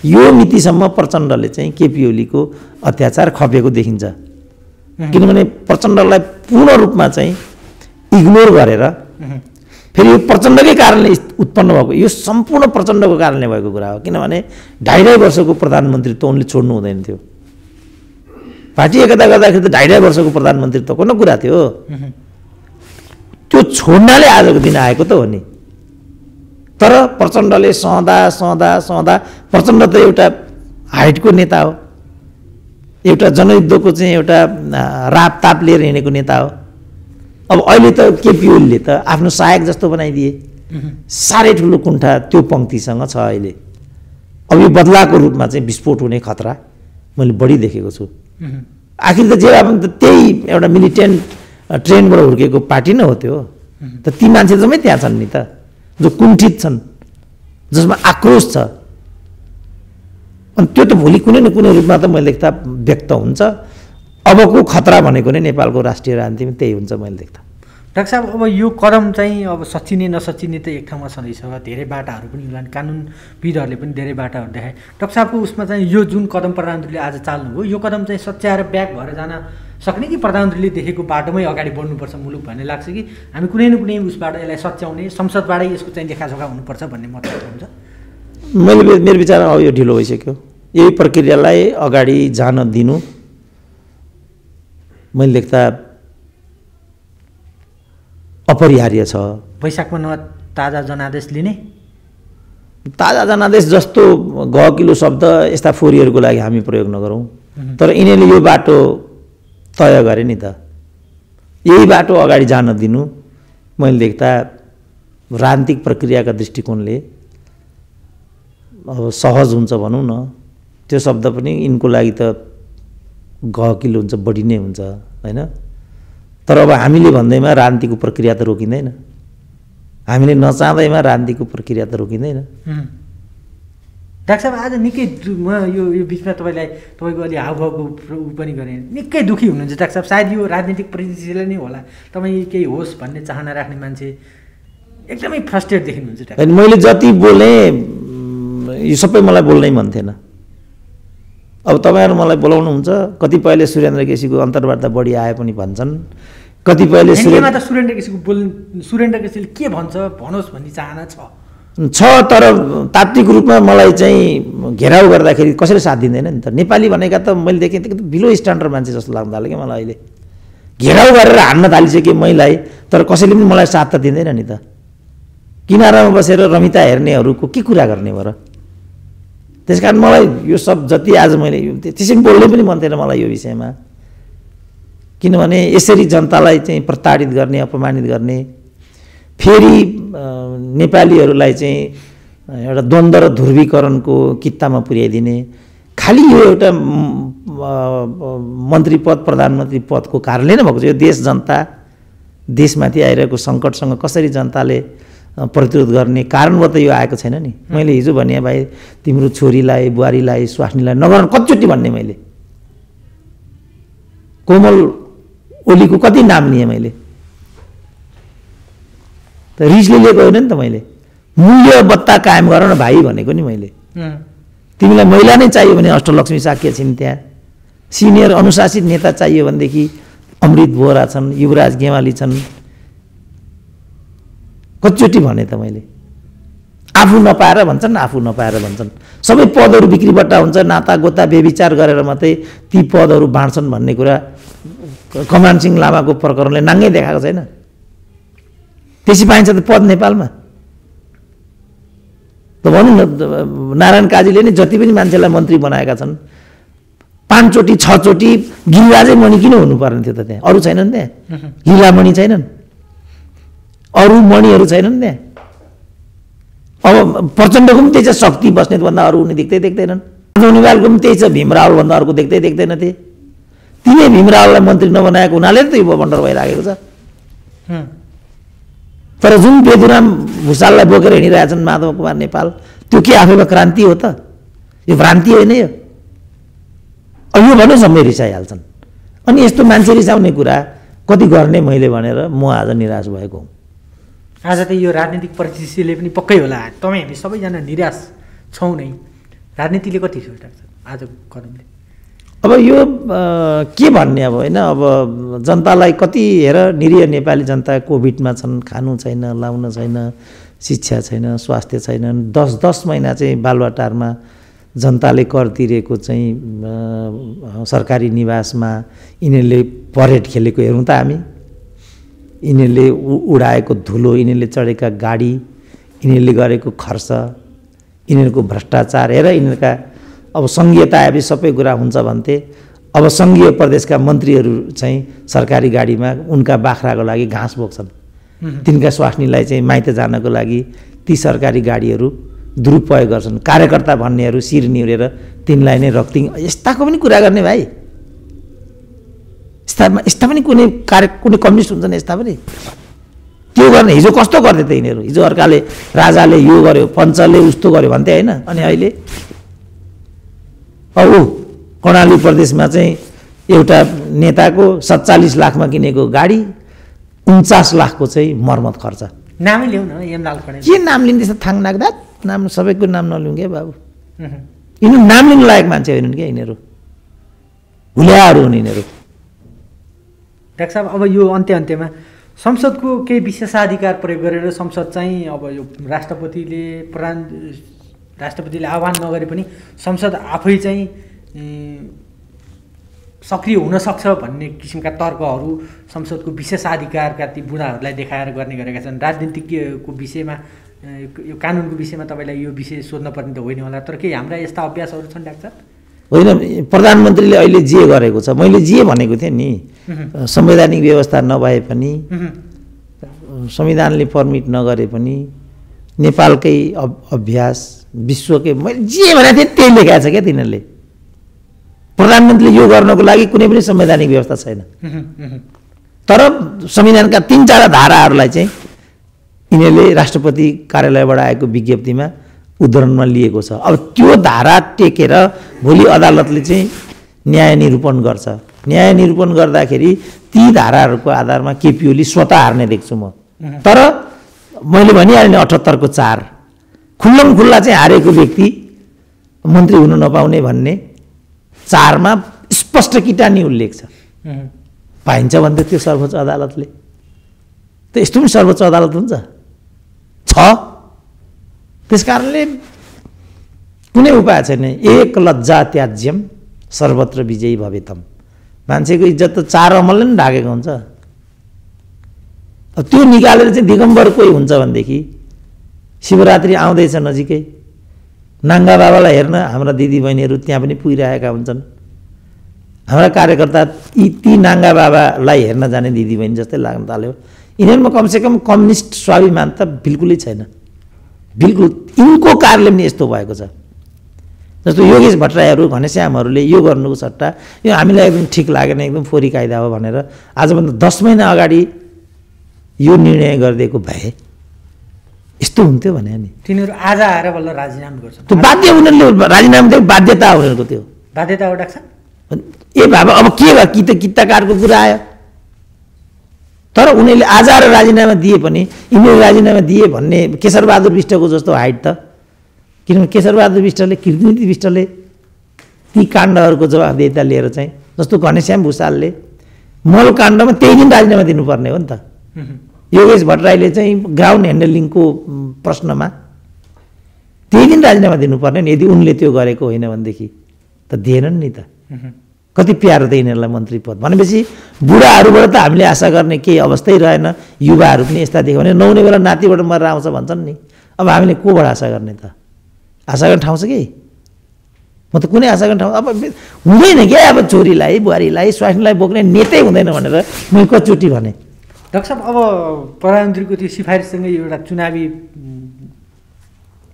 यो मितिसम्म प्रचण्डले चाहिँ केपी ओलीको अत्याचार खपेको देखिन्छ, किनभने प्रचण्डलाई पूर्ण रूपमा चाहिँ इग्नोर गरेर, फेरि यो प्रचण्डकै कारणले उत्पन्न भएको, यो सम्पूर्ण प्रचण्डको कारणले भएको कुरा हो। किनभने 2.5 वर्षको प्रधानमन्त्रीत्व उनले छोड्नु हुँदैन थियो। पार्टी एकता गर्दाखेरि त 2.5 वर्षको प्रधानमन्त्रीत्वको न कुरा थियो, त्यो छोड्नाले आजको दिन आएको त हो नि। तर प्रचण्डले सहँदा प्रचण्ड त एउटा हाइटको नेता हो, एउटा जनयुद्धको चाहिँ एउटा रापताप लिएर हिँडेको नेता हो। अब अहिले त केपी ओलीले त आफ्नो सहायक जस्तो बनाइदिए, साह्रै ठुलो कुण्ठा त्यो पङ्क्तिसँग छ अहिले। अब यो बदलाको रूपमा चाहिँ विस्फोट हुने खतरा मैले बढी देखेको छु। आखिर त जे अब त्यही एउटा मिलिटेन्ट ट्रेनबाट हुर्केको पार्टी नै हो त्यो त, ती मान्छे जम्मै त्यहाँ छन् नि त, जो कुण्ठित छन्, जसमा आक्रोश छ। अनि त्यो त भोलि कुनै न कुनै रूपमा त मैले देख्दा व्यक्त हुन्छ। अबको खतरा भनेको नै नेपालको राष्ट्रिय राजनीतिमा त्यही हुन्छ मैले देख्दा। डाक्टर साहब, अब यो कदम चाहिँ अब सच्चिने नसच्चिने त एक ठाउँमा छँदैछ, धेरै बाटाहरू पनि होला, कानुनविदहरूले पनि धेरै बाटाहरू देखाए। डाक्टर साहबको उसमा चाहिँ यो जुन कदम प्रधानमन्त्रीले आज चाल्नुभयो, यो कदम चाहिँ सच्याएर ब्याक भएर जान सक्ने कि प्रधानमन्त्रीले देखेको बाटोमै अगाडि बढ्नुपर्छ मुलुक भन्ने लाग्छ कि हामी कुनै न कुनै उसबाट यसलाई सच्याउने, संसदबाटै यसको चाहिँ लेखाजोखा हुनुपर्छ भन्ने मतलब हुन्छ? मेरो विचारमा अब यो ढिलो भइसक्यो। यही प्रक्रियालाई अगाडि जान दिनु मैले देख्दा अपरिहार्य छ। वैशाखमा ताजा जनादेश लिने? ताजा जनादेश जस्तो गहकिलो शब्द यस्ता फोरीहरूको लागि हामी प्रयोग नगरौँ। तर यिनीहरूले यो बाटो तय गरे नि त, यही बाटो अगाडि जान दिनु मैले देख्दा राजनीतिक प्रक्रियाका दृष्टिकोणले अब सहज हुन्छ भनौँ न। त्यो शब्द पनि यिनको लागि त गहकिलो हुन्छ, बढी नै हुन्छ होइन। तर अब हामीले भन्दैमा राजनीतिको प्रक्रिया त रोकिँदैन, हामीले नचाहँदैमा राजनीतिको प्रक्रिया त रोकिँदैन। डाक्टर साहब, आज निकै म यो बिचमा तपाईँको अलि हावभावको उ पनि गरेँ, निकै दुःखी हुनुहुन्छ डाक्टर साहब। सायद यो राजनीतिक परिस्थितिले नै होला, तपाईँ केही होस् भन्ने चाहना राख्ने मान्छे एकदमै फ्रस्ट्रेट देखिनुहुन्छ डाक्टर। मैले जति बोलेँ यो सबै मलाई बोल्नै मन थिएन। अब तपाईँहरू मलाई बोलाउनुहुन्छ, कतिपयले सुरेन्द्र केसीको अन्तर्वार्ता बढी आए पनि भन्छन्, कतिपयले सुरेन्द्र केसीले के भन्छ भनोस् भन्ने चाहना छ। तर तात्विक रूपमा मलाई चाहिँ घेराउ गर्दाखेरि कसैले साथ दिँदैन नि त। नेपाली भनेका त मैले देखेँ त बिलो स्ट्यान्डर्ड मान्छे जस्तो लाग्न थाल्यो क्या मलाई अहिले। घेराउ गरेर हान्न थालिसकेँ मैलाई, तर कसैले पनि मलाई साथ त दिँदैन नि त। किनारामा बसेर रमिता हेर्नेहरूको के कुरा गर्ने भएर? त्यसकारण मलाई यो सब जति आज मैले त्यसरी बोल्नै पनि मन थिएन मलाई यो विषयमा। किनभने यसरी जनतालाई चाहिँ प्रताडित गर्ने, अपमानित गर्ने, फेरि नेपालीहरूलाई चाहिँ एउटा द्वन्द्व र ध्रुवीकरणको कित्तामा पुर्याइदिने, खालि यो एउटा मन्त्री पद, प्रधानमन्त्री पदको कारणले नै भएको छ। यो देश जनता, देशमाथि आइरहेको सङ्कटसँग कसरी जनताले प्रतिरोध गर्ने कारणबाट यो आएको छैन नि। मैले हिजो भने भाइ तिम्रो छोरीलाई, बुहारीलाई, स्वास्नीलाई नगर्नु कतिचोटि भन्ने मैले। कोमल ओलीको कति नाम लिएँ मैले, त रिसले लिएको होइन नि त मैले। मूल्यवत्ता कायम गर न भाइ भनेको नि मैले। तिमीलाई महिला नै चाहियो भने अष्टलक्ष्मी साक्य छिन्, त्यहाँ सिनियर अनुशासित नेता चाहियो भनेदेखि अमृत बोहरा छन्, युवराज गेवाली छन्। कतिचोटि भने त मैले। आफू नपाएर भन्छन्, आफू नपाएर भन्छन्। सबै पदहरू बिक्रीबट्टा हुन्छ, नाता गोता बेविचार गरेर मात्रै ती पदहरू बाँड्छन् भन्ने कुरा कमान सिंह लामाको प्रकरणले नाङ्गै देखाएको छैन। त्यसै पाइन्छ त पद नेपालमा? त भनौँ न नारायण काजीले नै जति पनि मान्छेलाई मन्त्री बनाएका छन् 5 चोटि 6 चोटि गिरिराजै मणि किन हुनुपर्ने थियो त त्यहाँ? अरू छैनन् त्यहाँ? हीरामणि छैनन्? अरू मणिहरू छैनन् त्यहाँ? अब प्रचण्डको पनि त्यही छ, शक्ति बस्नेतभन्दा अरू उनी देख्दैनन्। निवालको पनि त्यही छ, भीमरावलभन्दा अर्को देख्दैनथे। तिनै भीमरावलाई मन्त्री नबनाएको हुनाले त यो बन्डर भइराखेको छ। तर जुन बेदुराम भुषाललाई बोकेर हिँडिरहेछन् माधव कुमार नेपाल, त्यो के आफैमा क्रान्ति हो त? यो भ्रान्ति होइन यो। अब यो भने सबै रिसाइहाल्छन्। अनि यस्तो मान्छे रिसाउने कुरा कति गर्ने मैले भनेर म आज निराश भएको हुँ। आज त यो राजनीतिक परिस्थितिले पनि पक्कै होला तपाईँ हामी सबैजना निराश छौँ नै। राजनीतिले कति सोच राख्छ आजको कदमले? अब यो के भन्ने अब होइन, अब जनतालाई कति हेर निरीह नेपाली जनता कोभिडमा छन्, खानु छैन, लाउन छैन, शिक्षा छैन, स्वास्थ्य छैन। 10 महिना चाहिँ बालुवाटारमा जनताले कर तिरेको चाहिँ सरकारी निवासमा यिनीहरूले परेड खेलेको हेरौँ त हामी। यिनीहरूले उडाएको धुलो, यिनीहरूले चढेका गाडी, यिनीहरूले गरेको खर्च, यिनीहरूको भ्रष्टाचार हेर। यिनीहरूका अब सङ्घीयता आएपछि सबै कुरा हुन्छ भन्थे। अब सङ्घीय प्रदेशका मन्त्रीहरू चाहिँ सरकारी गाडीमा उनका बाख्राको लागि घाँस बोक्छन्। तिनका स्वास्नीलाई चाहिँ माइत जानको लागि ती सरकारी गाडीहरू दुरुपयोग गर्छन्। कार्यकर्ता भन्नेहरू शिर निहुरेर तिनलाई नै रक्तिङ। यस्ताको पनि कुरा गर्ने भाइ? यस्ता पनि कुनै कम्युनिस्ट हुन्छन् यस्ता पनि? त्यो गर्ने हिजो कस्तो गर्थे त यिनीहरू? हिजो अर्काले राजाले यो गर्यो, पञ्चले उस्तो गर्यो भन्थे होइन? अनि अहिले अब कर्णाली प्रदेशमा चाहिँ एउटा नेताको 47 लाखमा किनेको गाडी 49 लाखको चाहिँ मर्मत खर्च। नामै ल्याउन यमलाल खड्का के नाम लिँदैछ? थाङ नाग्दा नाम सबैको नाम नलिउँ क्या बाबु। यिनीहरू नाम लिनु लायक मान्छे होइनन् क्या, यिनीहरू हुल्याहरू हुन् यिनीहरू। डाक्टर साहब, अब यो अन्त्यमा संसदको केही विशेषाधिकार प्रयोग गरेर संसद चाहिँ अब यो राष्ट्रपतिले आह्वान नगरे पनि संसद आफै चाहिँ सक्रिय हुन सक्छ भन्ने किसिमका तर्कहरू संसदको विशेषाधिकारका ती बुढाहरूलाई देखाएर गर्ने गरेका छन्। राजनीतिको विषयमा यो कानुनको विषयमा तपाईँलाई यो विषय सोध्नुपर्ने त होइन होला, तर केही हाम्रा यस्ता अभ्यासहरू छन् डाक्टर साहब? होइन, प्रधानमन्त्रीले अहिले जे गरेको छ, मैले जे भनेको थिएँ नि, संवैधानिक व्यवस्था नभए पनि, संविधानले पर्मिट नगरे पनि, नेपालकै अभ्यास, विश्वकै, मैले जे भनेको थिएँ त्यही लेखाएको छ क्या तिनीहरूले। प्रधानमन्त्रीले यो गर्नको लागि कुनै पनि संवैधानिक व्यवस्था छैन। तर संविधानका 3-4 धाराहरूलाई चाहिँ यिनीहरूले राष्ट्रपति कार्यालयबाट आएको विज्ञप्तिमा उद्धरणमा लिएको छ। अब त्यो धारा टेकेर भोलि अदालतले चाहिँ न्याय निरूपण गर्छ। न्याय निरूपण गर्दाखेरि ती धाराहरूको आधारमा केपी ओली स्वतः हार्ने देख्छु म। तर मैले भनिहालेँ 78 को 4 खुल्ला चाहिँ हारेको व्यक्ति मन्त्री हुन नपाउने भन्ने 4 मा स्पष्ट किटानी उल्लेख छ। पाइन्छ भन्दै त्यो सर्वोच्च अदालतले त यस्तो पनि सर्वोच्च अदालत हुन्छ छ। त्यसकारणले कुनै उपाय छैन। एक लज्जा त्याज्यम सर्वत्र विजयी भवेतम। मान्छेको इज्जत त 4 अमलले नि ढाकेको हुन्छ। त्यो निकालेर चाहिँ दिगम्बर कोही हुन्छ भनेदेखि शिवरात्रि आउँदैछ नजिकै, नाङ्गा बाबालाई हेर्न हाम्रा दिदीबहिनीहरू त्यहाँ पनि पुगिरहेका हुन्छन्। हाम्रा कार्यकर्ता ती नाङ्गा बाबालाई हेर्न जाने दिदीबहिनी जस्तै लाग्न थाल्यो। यिनीहरूमा कमसेकम कम्युनिस्ट स्वाभिमान त बिल्कुलै छैन। बिल्कुल यिनको कारणले पनि यस्तो भएको छ। जस्तो योगेश भट्टराईहरू, घनश्यामहरूले यो गर्नुको सट्टा यो हामीलाई एकदम ठिक लागेन, एकदम फोरी कायदा हो भनेर आजभन्दा 10 महिना अगाडि यो निर्णय गरिदिएको भए यस्तो हुन्थ्यो भने नि तिनीहरू आज आएर बल्ल राजीनामा गर्छन्। त्यो बाध्य उनीहरूले राजीनामा दिएको बाध्यता उनीहरूको त्यो बाध्यता हो डाक्टर साहब। ए बाबा अब के भयो, किताकारको कुरा आयो। तर उनीहरूले आज आएर राजीनामा दिए पनि यिनीहरू राजीनामा दिए भन्ने केशरबहादुर विष्टको जस्तो हाइट त, किनभने केशरबहादुर विष्टले, कीर्तिनिधि विष्टले ती काण्डहरूको जवाफदेहिता लिएर चाहिँ, जस्तो घनश्याम भुषालले मल काण्डमा त्यही दिन राजीनामा दिनुपर्ने हो नि त। योगेश भट्टराईले चाहिँ ग्राउन्ड ह्यान्डलिङको प्रश्नमा त्यही दिन राजीनामा दिनुपर्ने नि। यदि उनले त्यो गरेको होइन भनेदेखि त दिएनन् नि त। कति प्यारो त यिनीहरूलाई मन्त्री पद भनेपछि बुढाहरूबाट त हामीले आशा गर्ने केही अवस्थै रहेन। युवाहरू पनि यस्ता देख्यो भने नहुने बेला नातिबाट मरेर आउँछ भन्छन् नि। अब हामीले कोबाट आशा गर्ने त? आशा गर्ने ठाउँ छ कि म त कुनै आशा गर्ने ठाउँ अब हुँदैन क्या अब छोरीलाई बुहारीलाई स्वास्नीलाई बोक्ने नेतै हुँदैन भनेर मैले कतिचोटि भने। डाक्टर साहब अब प्रधानमन्त्रीको त्यो सिफारिससँगै एउटा चुनावी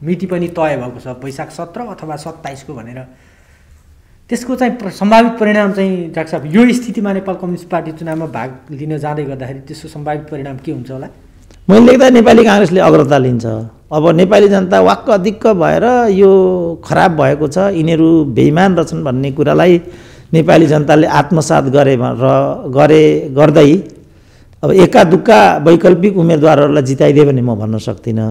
मिति पनि तय भएको छ वैशाख 17 अथवा 27 भनेर। त्यसको चाहिँ सम्भावित परिणाम चाहिँ डाक्टर साहब यो स्थितिमा नेपाल कम्युनिस्ट पार्टी चुनावमा भाग लिन जाँदै गर्दाखेरि त्यसको सम्भावित परिणाम के हुन्छ होला? मैले लेख्दा नेपाली काङ्ग्रेसले अग्रता लिन्छ। अब नेपाली जनता वाक्क दिक्क भएर यो खराब भएको छ, यिनीहरू बेइमान रहेछन् भन्ने कुरालाई नेपाली जनताले आत्मसात गर्दै अब एका दुक्का वैकल्पिक उम्मेदवारहरूलाई जिताइदियो भने म भन्न सक्दिनँ।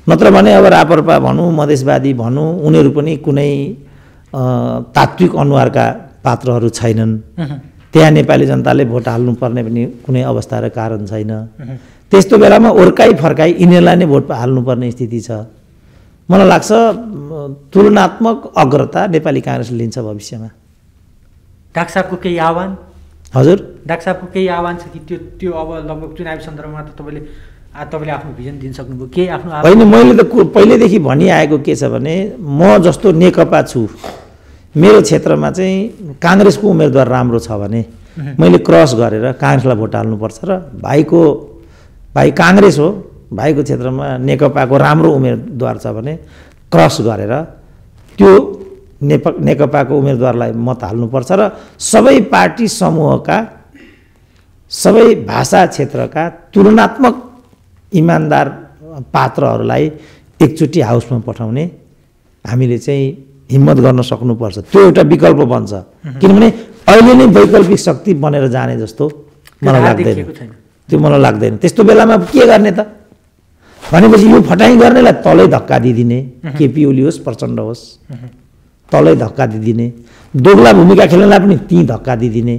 नत्र भने अब रापरपा भनौँ मधेसवादी भनौँ उनीहरू पनि कुनै तात्विक अनुहारका पात्रहरू छैनन्। त्यहाँ नेपाली जनताले भोट हाल्नुपर्ने पनि कुनै अवस्था र कारण छैन। त्यस्तो बेलामा ओर्काइ फर्काइ यिनीहरूलाई नै भोट हाल्नुपर्ने स्थिति छ। मलाई लाग्छ तुलनात्मक अग्रता नेपाली काङ्ग्रेसले लिन्छ भविष्यमा। डाक्टर साहबको केही आह्वान? हजुर डाक्टर साहबको केही आह्वान छ कि त्यो अब लगभग चुनावी सन्दर्भमा त तपाईँले आफ्नो भिजन दिन सक्नुभयो, के आफ्नो होइन? मैले त पहिल्यैदेखि भनिआएको के छ भने म जस्तो नेकपा छु, मेरो क्षेत्रमा चाहिँ काङ्ग्रेसको उम्मेदवार राम्रो छ भने मैले क्रस गरेर काङ्ग्रेसलाई भोट हाल्नुपर्छ र भाइ काङ्ग्रेस हो, भाइको क्षेत्रमा नेकपाको राम्रो उम्मेदवार छ भने क्रस गरेर त्यो नेकपाको उम्मेदवारलाई मत हाल्नुपर्छ र सबै पार्टी समूहका सबै भाषा क्षेत्रका तुलनात्मक इमान्दार पात्रहरूलाई एकचोटि हाउसमा पठाउने हामीले चाहिँ हिम्मत गर्न सक्नुपर्छ। त्यो एउटा विकल्प बन्छ, किनभने अहिले नै वैकल्पिक शक्ति बनेर जाने जस्तो मलाई लाग्दैन। त्यो मलाई लाग्दैन। त्यस्तो बेलामा के गर्ने त भनेपछि यो फटाइ गर्नेलाई तलै धक्का दिदिने, केपी ओली होस् प्रचण्ड होस् तलै धक्का दिदिने, दोग्ला भूमिका खेल्नेलाई पनि त्यहीँ धक्का दिदिने,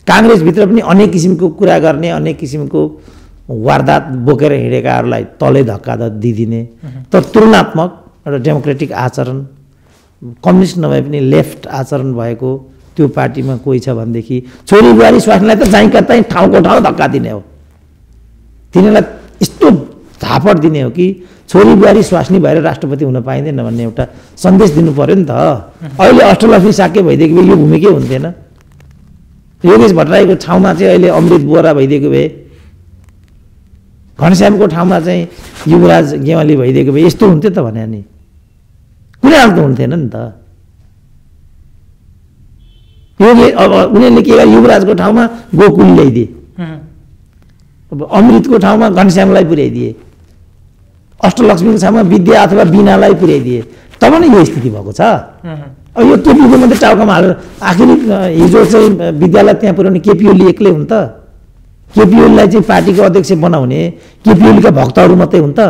काङ्ग्रेसभित्र पनि अनेक किसिमको कुरा गर्ने, अनेक किसिमको वारदात बोकेर हिँडेकाहरूलाई तलै धक्का दिदिने। तर तुलनात्मक एउटा डेमोक्रेटिक आचरण, कम्युनिस्ट नभए पनि लेफ्ट आचरण भएको त्यो पार्टीमा कोही छ भनेदेखि छोरी बुहारी स्वास्नीलाई त चाहिँ कतै ठाउँको ठाउँ धक्का दिने हो। तिनीहरूलाई यस्तो झापड दिने हो कि छोरी बुहारी स्वास्नी भएर राष्ट्रपति हुन पाइँदैन भन्ने एउटा सन्देश दिनु पर्यो नि त। अहिले अष्टलक्ष्मी साक्य भइदिएको भए यो भूमिकै हुन्थेन। योगेश भट्टराईको ठाउँमा चाहिँ अहिले अमृत बोरा भइदिएको भए, घनश्यामको ठाउँमा चाहिँ युवराज गेवाली भइदिएको भए यस्तो हुन्थ्यो त भने नि कुनै हाल त हुन्थेन नि त। अब उनीहरूले के गरे, युवराजको ठाउँमा गोकुल ल्याइदिए, अब अमृतको ठाउँमा घनश्यामलाई पुर्याइदिए, अष्टलक्ष्मीको ठाउँमा विद्या अथवा बिनालाई पुर्याइदिए, तब नै यो स्थिति भएको छ। अब यो केपीको मात्रै टाउकामा हालेर आखिर हिजो चाहिँ विद्यालाई त्यहाँ पुर्याउने केपी ओली एक्लै हुन् त? केपी ओलीलाई चाहिँ पार्टीको अध्यक्ष बनाउने केपी ओलीका भक्तहरू मात्रै हुन् त?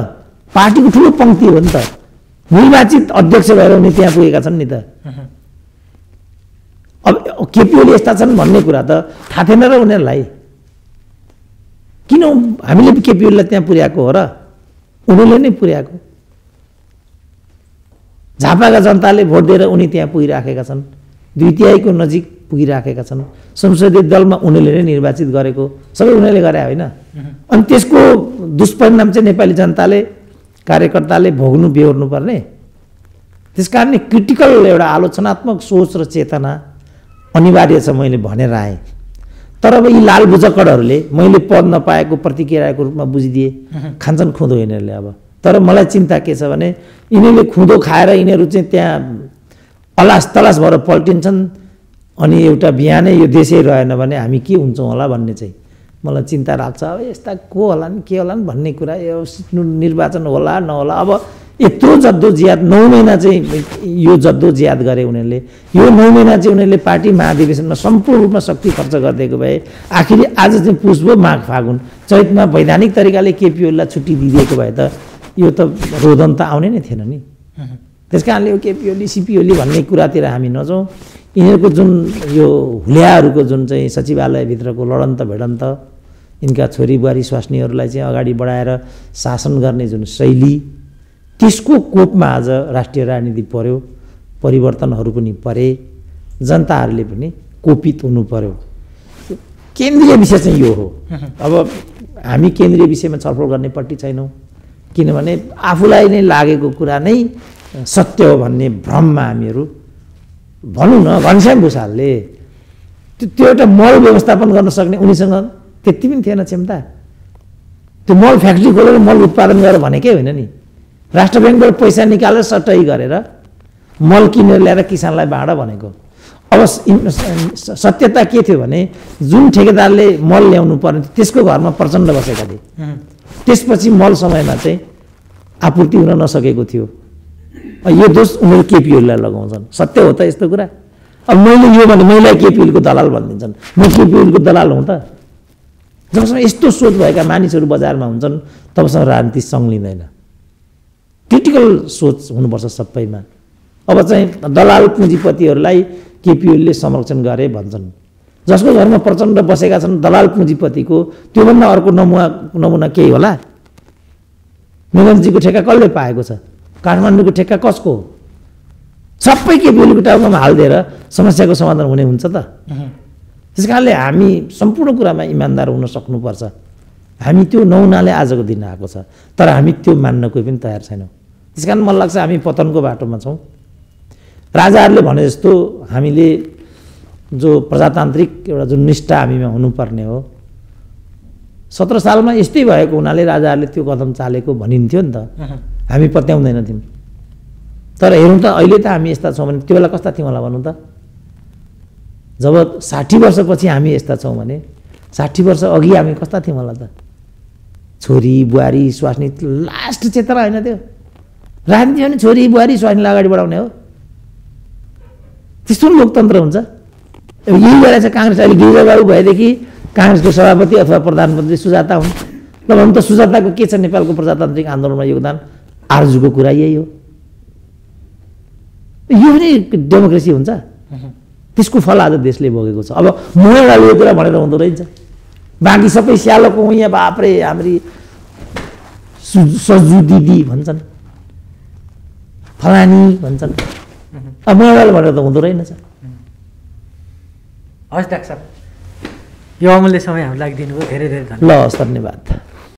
पार्टीको ठुलो पङ्क्ति हो नि त। निर्वाचित अध्यक्ष भएर उनी त्यहाँ पुगेका छन् नि त। अब केपी ओली यस्ता छन् भन्ने कुरा त थाहा थिएन र उनीहरूलाई। किन हामीले केपी ओलीलाई त्यहाँ पुर्याएको हो र? उनीहरूले नै पुर्याएको। झापाका जनताले भोट दिएर उनी त्यहाँ पुगिराखेका छन्, 2/3 नजिक पुगिराखेका छन्। संसदीय दलमा उनीहरूले नै निर्वाचित गरेको, सबै उनीहरूले गरे होइन। अनि त्यसको दुष्परिणाम चाहिँ नेपाली जनताले कार्यकर्ताले भोग्नु बेहोर्नु पर्ने। त्यस कारणले क्रिटिकल एउटा आलोचनात्मक सोच र चेतना अनिवार्य छ मैले भनेर आएँ। तर अब यी लाल बुझक्कडहरूले मैले पद नपाएको प्रतिक्रियाको रूपमा बुझिदिए, खान्छन् खुँदो यिनीहरूले। अब तर मलाई चिन्ता के छ भने यिनीहरूले खुँदो खाएर यिनीहरू चाहिँ त्यहाँ अलास तलास भएर पल्टिन्छन् अनि एउटा बिहानै यो देशै रहेन भने हामी के हुन्छौँ होला भन्ने चाहिँ मलाई चिन्ता लाग्छ। अब यस्ता को होला नि के होला नि भन्ने कुरा, यो निर्वाचन होला नहोला। अब यत्रो जद्दोजियाद 9 महिना चाहिँ यो जद्दोजियाद गरे उनीहरूले। यो 9 महिना चाहिँ उनीहरूले पार्टी महाधिवेशनमा सम्पूर्ण रूपमा शक्ति खर्च गरिदिएको भए आखिर आज चाहिँ पुस भयो माघ फागुन चैतमा वैधानिक तरिकाले केपी ओलीलाई छुट्टी दिइदिएको भए त यो त रोदन त आउने नै थिएन नि। त्यस कारणले यो केपी ओली सिपी ओली भन्ने कुरातिर हामी नजाउँ। यिनीहरूको जुन यो हुलियाहरूको जुन चाहिँ सचिवालयभित्रको लडन्त भिडन्त, यिनका छोरी बुहारी स्वास्नीहरूलाई चाहिँ अगाडि बढाएर शासन गर्ने जुन शैली, त्यसको कोपमा आज राष्ट्रिय राजनीति पर्यो, परिवर्तनहरू पनि परे, जनताहरूले पनि कोपित हुनु पर्यो। केन्द्रीय विषय चाहिँ यो हो। अब हामी केन्द्रीय विषयमा छलफल गर्नेपट्टि छैनौँ, किनभने आफूलाई नै लागेको कुरा नै सत्य हो भन्ने भ्रममा हामीहरू भनौँ न। घनश्याम भुषालले त्यो एउटा मल व्यवस्थापन गर्न सक्ने उनीसँग त्यति पनि थिएन क्षमता। त्यो मल फ्याक्ट्री खोलेर मल उत्पादन गरेर भनेकै होइन नि। राष्ट्र ब्याङ्कबाट पैसा निकालेर सट्टै गरेर मल किनेर ल्याएर किसानलाई बाँड भनेको। अब सत्यता के थियो भने जुन ठेकेदारले मल ल्याउनु पर्ने त्यसको घरमा प्रचण्ड बसेका थिए। त्यसपछि मल समयमा चाहिँ आपूर्ति हुन नसकेको थियो। यो दोष उनीहरू केपी ओलीलाई लगाउँछन्। सत्य हो त यस्तो कुरा? अब मैले यो भने महिला केपी ओलीको दलाल भनिदिन्छन्। म केपी ओलीको दलाल हुँ त? जबसम्म यस्तो सोच भएका मानिसहरू बजारमा हुन्छन् तबसम्म राजनीति सङ्लिँदैन। क्रिटिकल सोच हुनुपर्छ सबैमा। अब चाहिँ दलाल पुँजीपतिहरूलाई केपी ओलीले संरक्षण गरे भन्छन्। जसको घरमा प्रचण्ड बसेका छन् दलाल पुँजीपतिको, त्योभन्दा अर्को नमुना केही होला? मेलनजीको ठेक्का कसले पाएको छ? काठमाडौँको ठेक्का कसको हो? सबै केपी ओलीको टाउकोमा हालिदिएर समस्याको समाधान हुने हुन्छ त? त्यस कारणले हामी सम्पूर्ण कुरामा इमान्दार हुन सक्नुपर्छ। हामी त्यो नहुनाले आजको दिन आएको छ, तर हामी त्यो मान्न कोही पनि तयार छैनौँ। त्यस कारण मलाई लाग्छ हामी पतनको बाटोमा छौँ। राजाहरूले भने जस्तो हामीले जो प्रजातान्त्रिक एउटा जुन निष्ठा हामीमा हुनुपर्ने हो, 17 सालमा यस्तै भएको हुनाले राजाहरूले त्यो कदम चालेको भनिन्थ्यो नि त। हामी पत्याउँदैन थियौँ। तर हेरौँ त अहिले त हामी यस्ता छौँ भने त्यो बेला कस्ता थियौँ होला भन्नु त? जब 60 वर्षपछि हामी यस्ता छौँ भने 60 वर्ष अघि हामी कस्ता थियौँ होला त? छोरी बुहारी स्वास्नी लास्ट चेतना होइन त्यो? राजनीति भने छोरी बुहारी स्वास्नीलाई अगाडि बढाउने हो? त्यस्तो लोकतन्त्र हुन्छ? अब यही गरेर चाहिँ काङ्ग्रेस अहिले गिरिजाबाबु भएदेखि काङ्ग्रेसको सभापति अथवा प्रधानमन्त्री सुजाता हुन्। ल भनौँ त सुजाताको के छ नेपालको प्रजातान्त्रिक आन्दोलनमा योगदान? आर्जुको कुरा यही हो। यो पनि डेमोक्रेसी हुन्छ? त्यसको फल आज देशले भोगेको छ। अब मोहनलाल यो कुरा भनेर हुँदो रहेछ, बाँकी सबै स्यालोको यहाँ बाप्रे हाम्री सजु दिदी भन्छन्, फलानी भन्छन्। अब मोहनलाल भनेर त हुँदो रहेनछ। हस् डाक्टर साहब, यो अमूल्य समय हामीलाई दिनुभयो, धेरै धेरै धन्यवाद। ल हस्, धन्यवाद।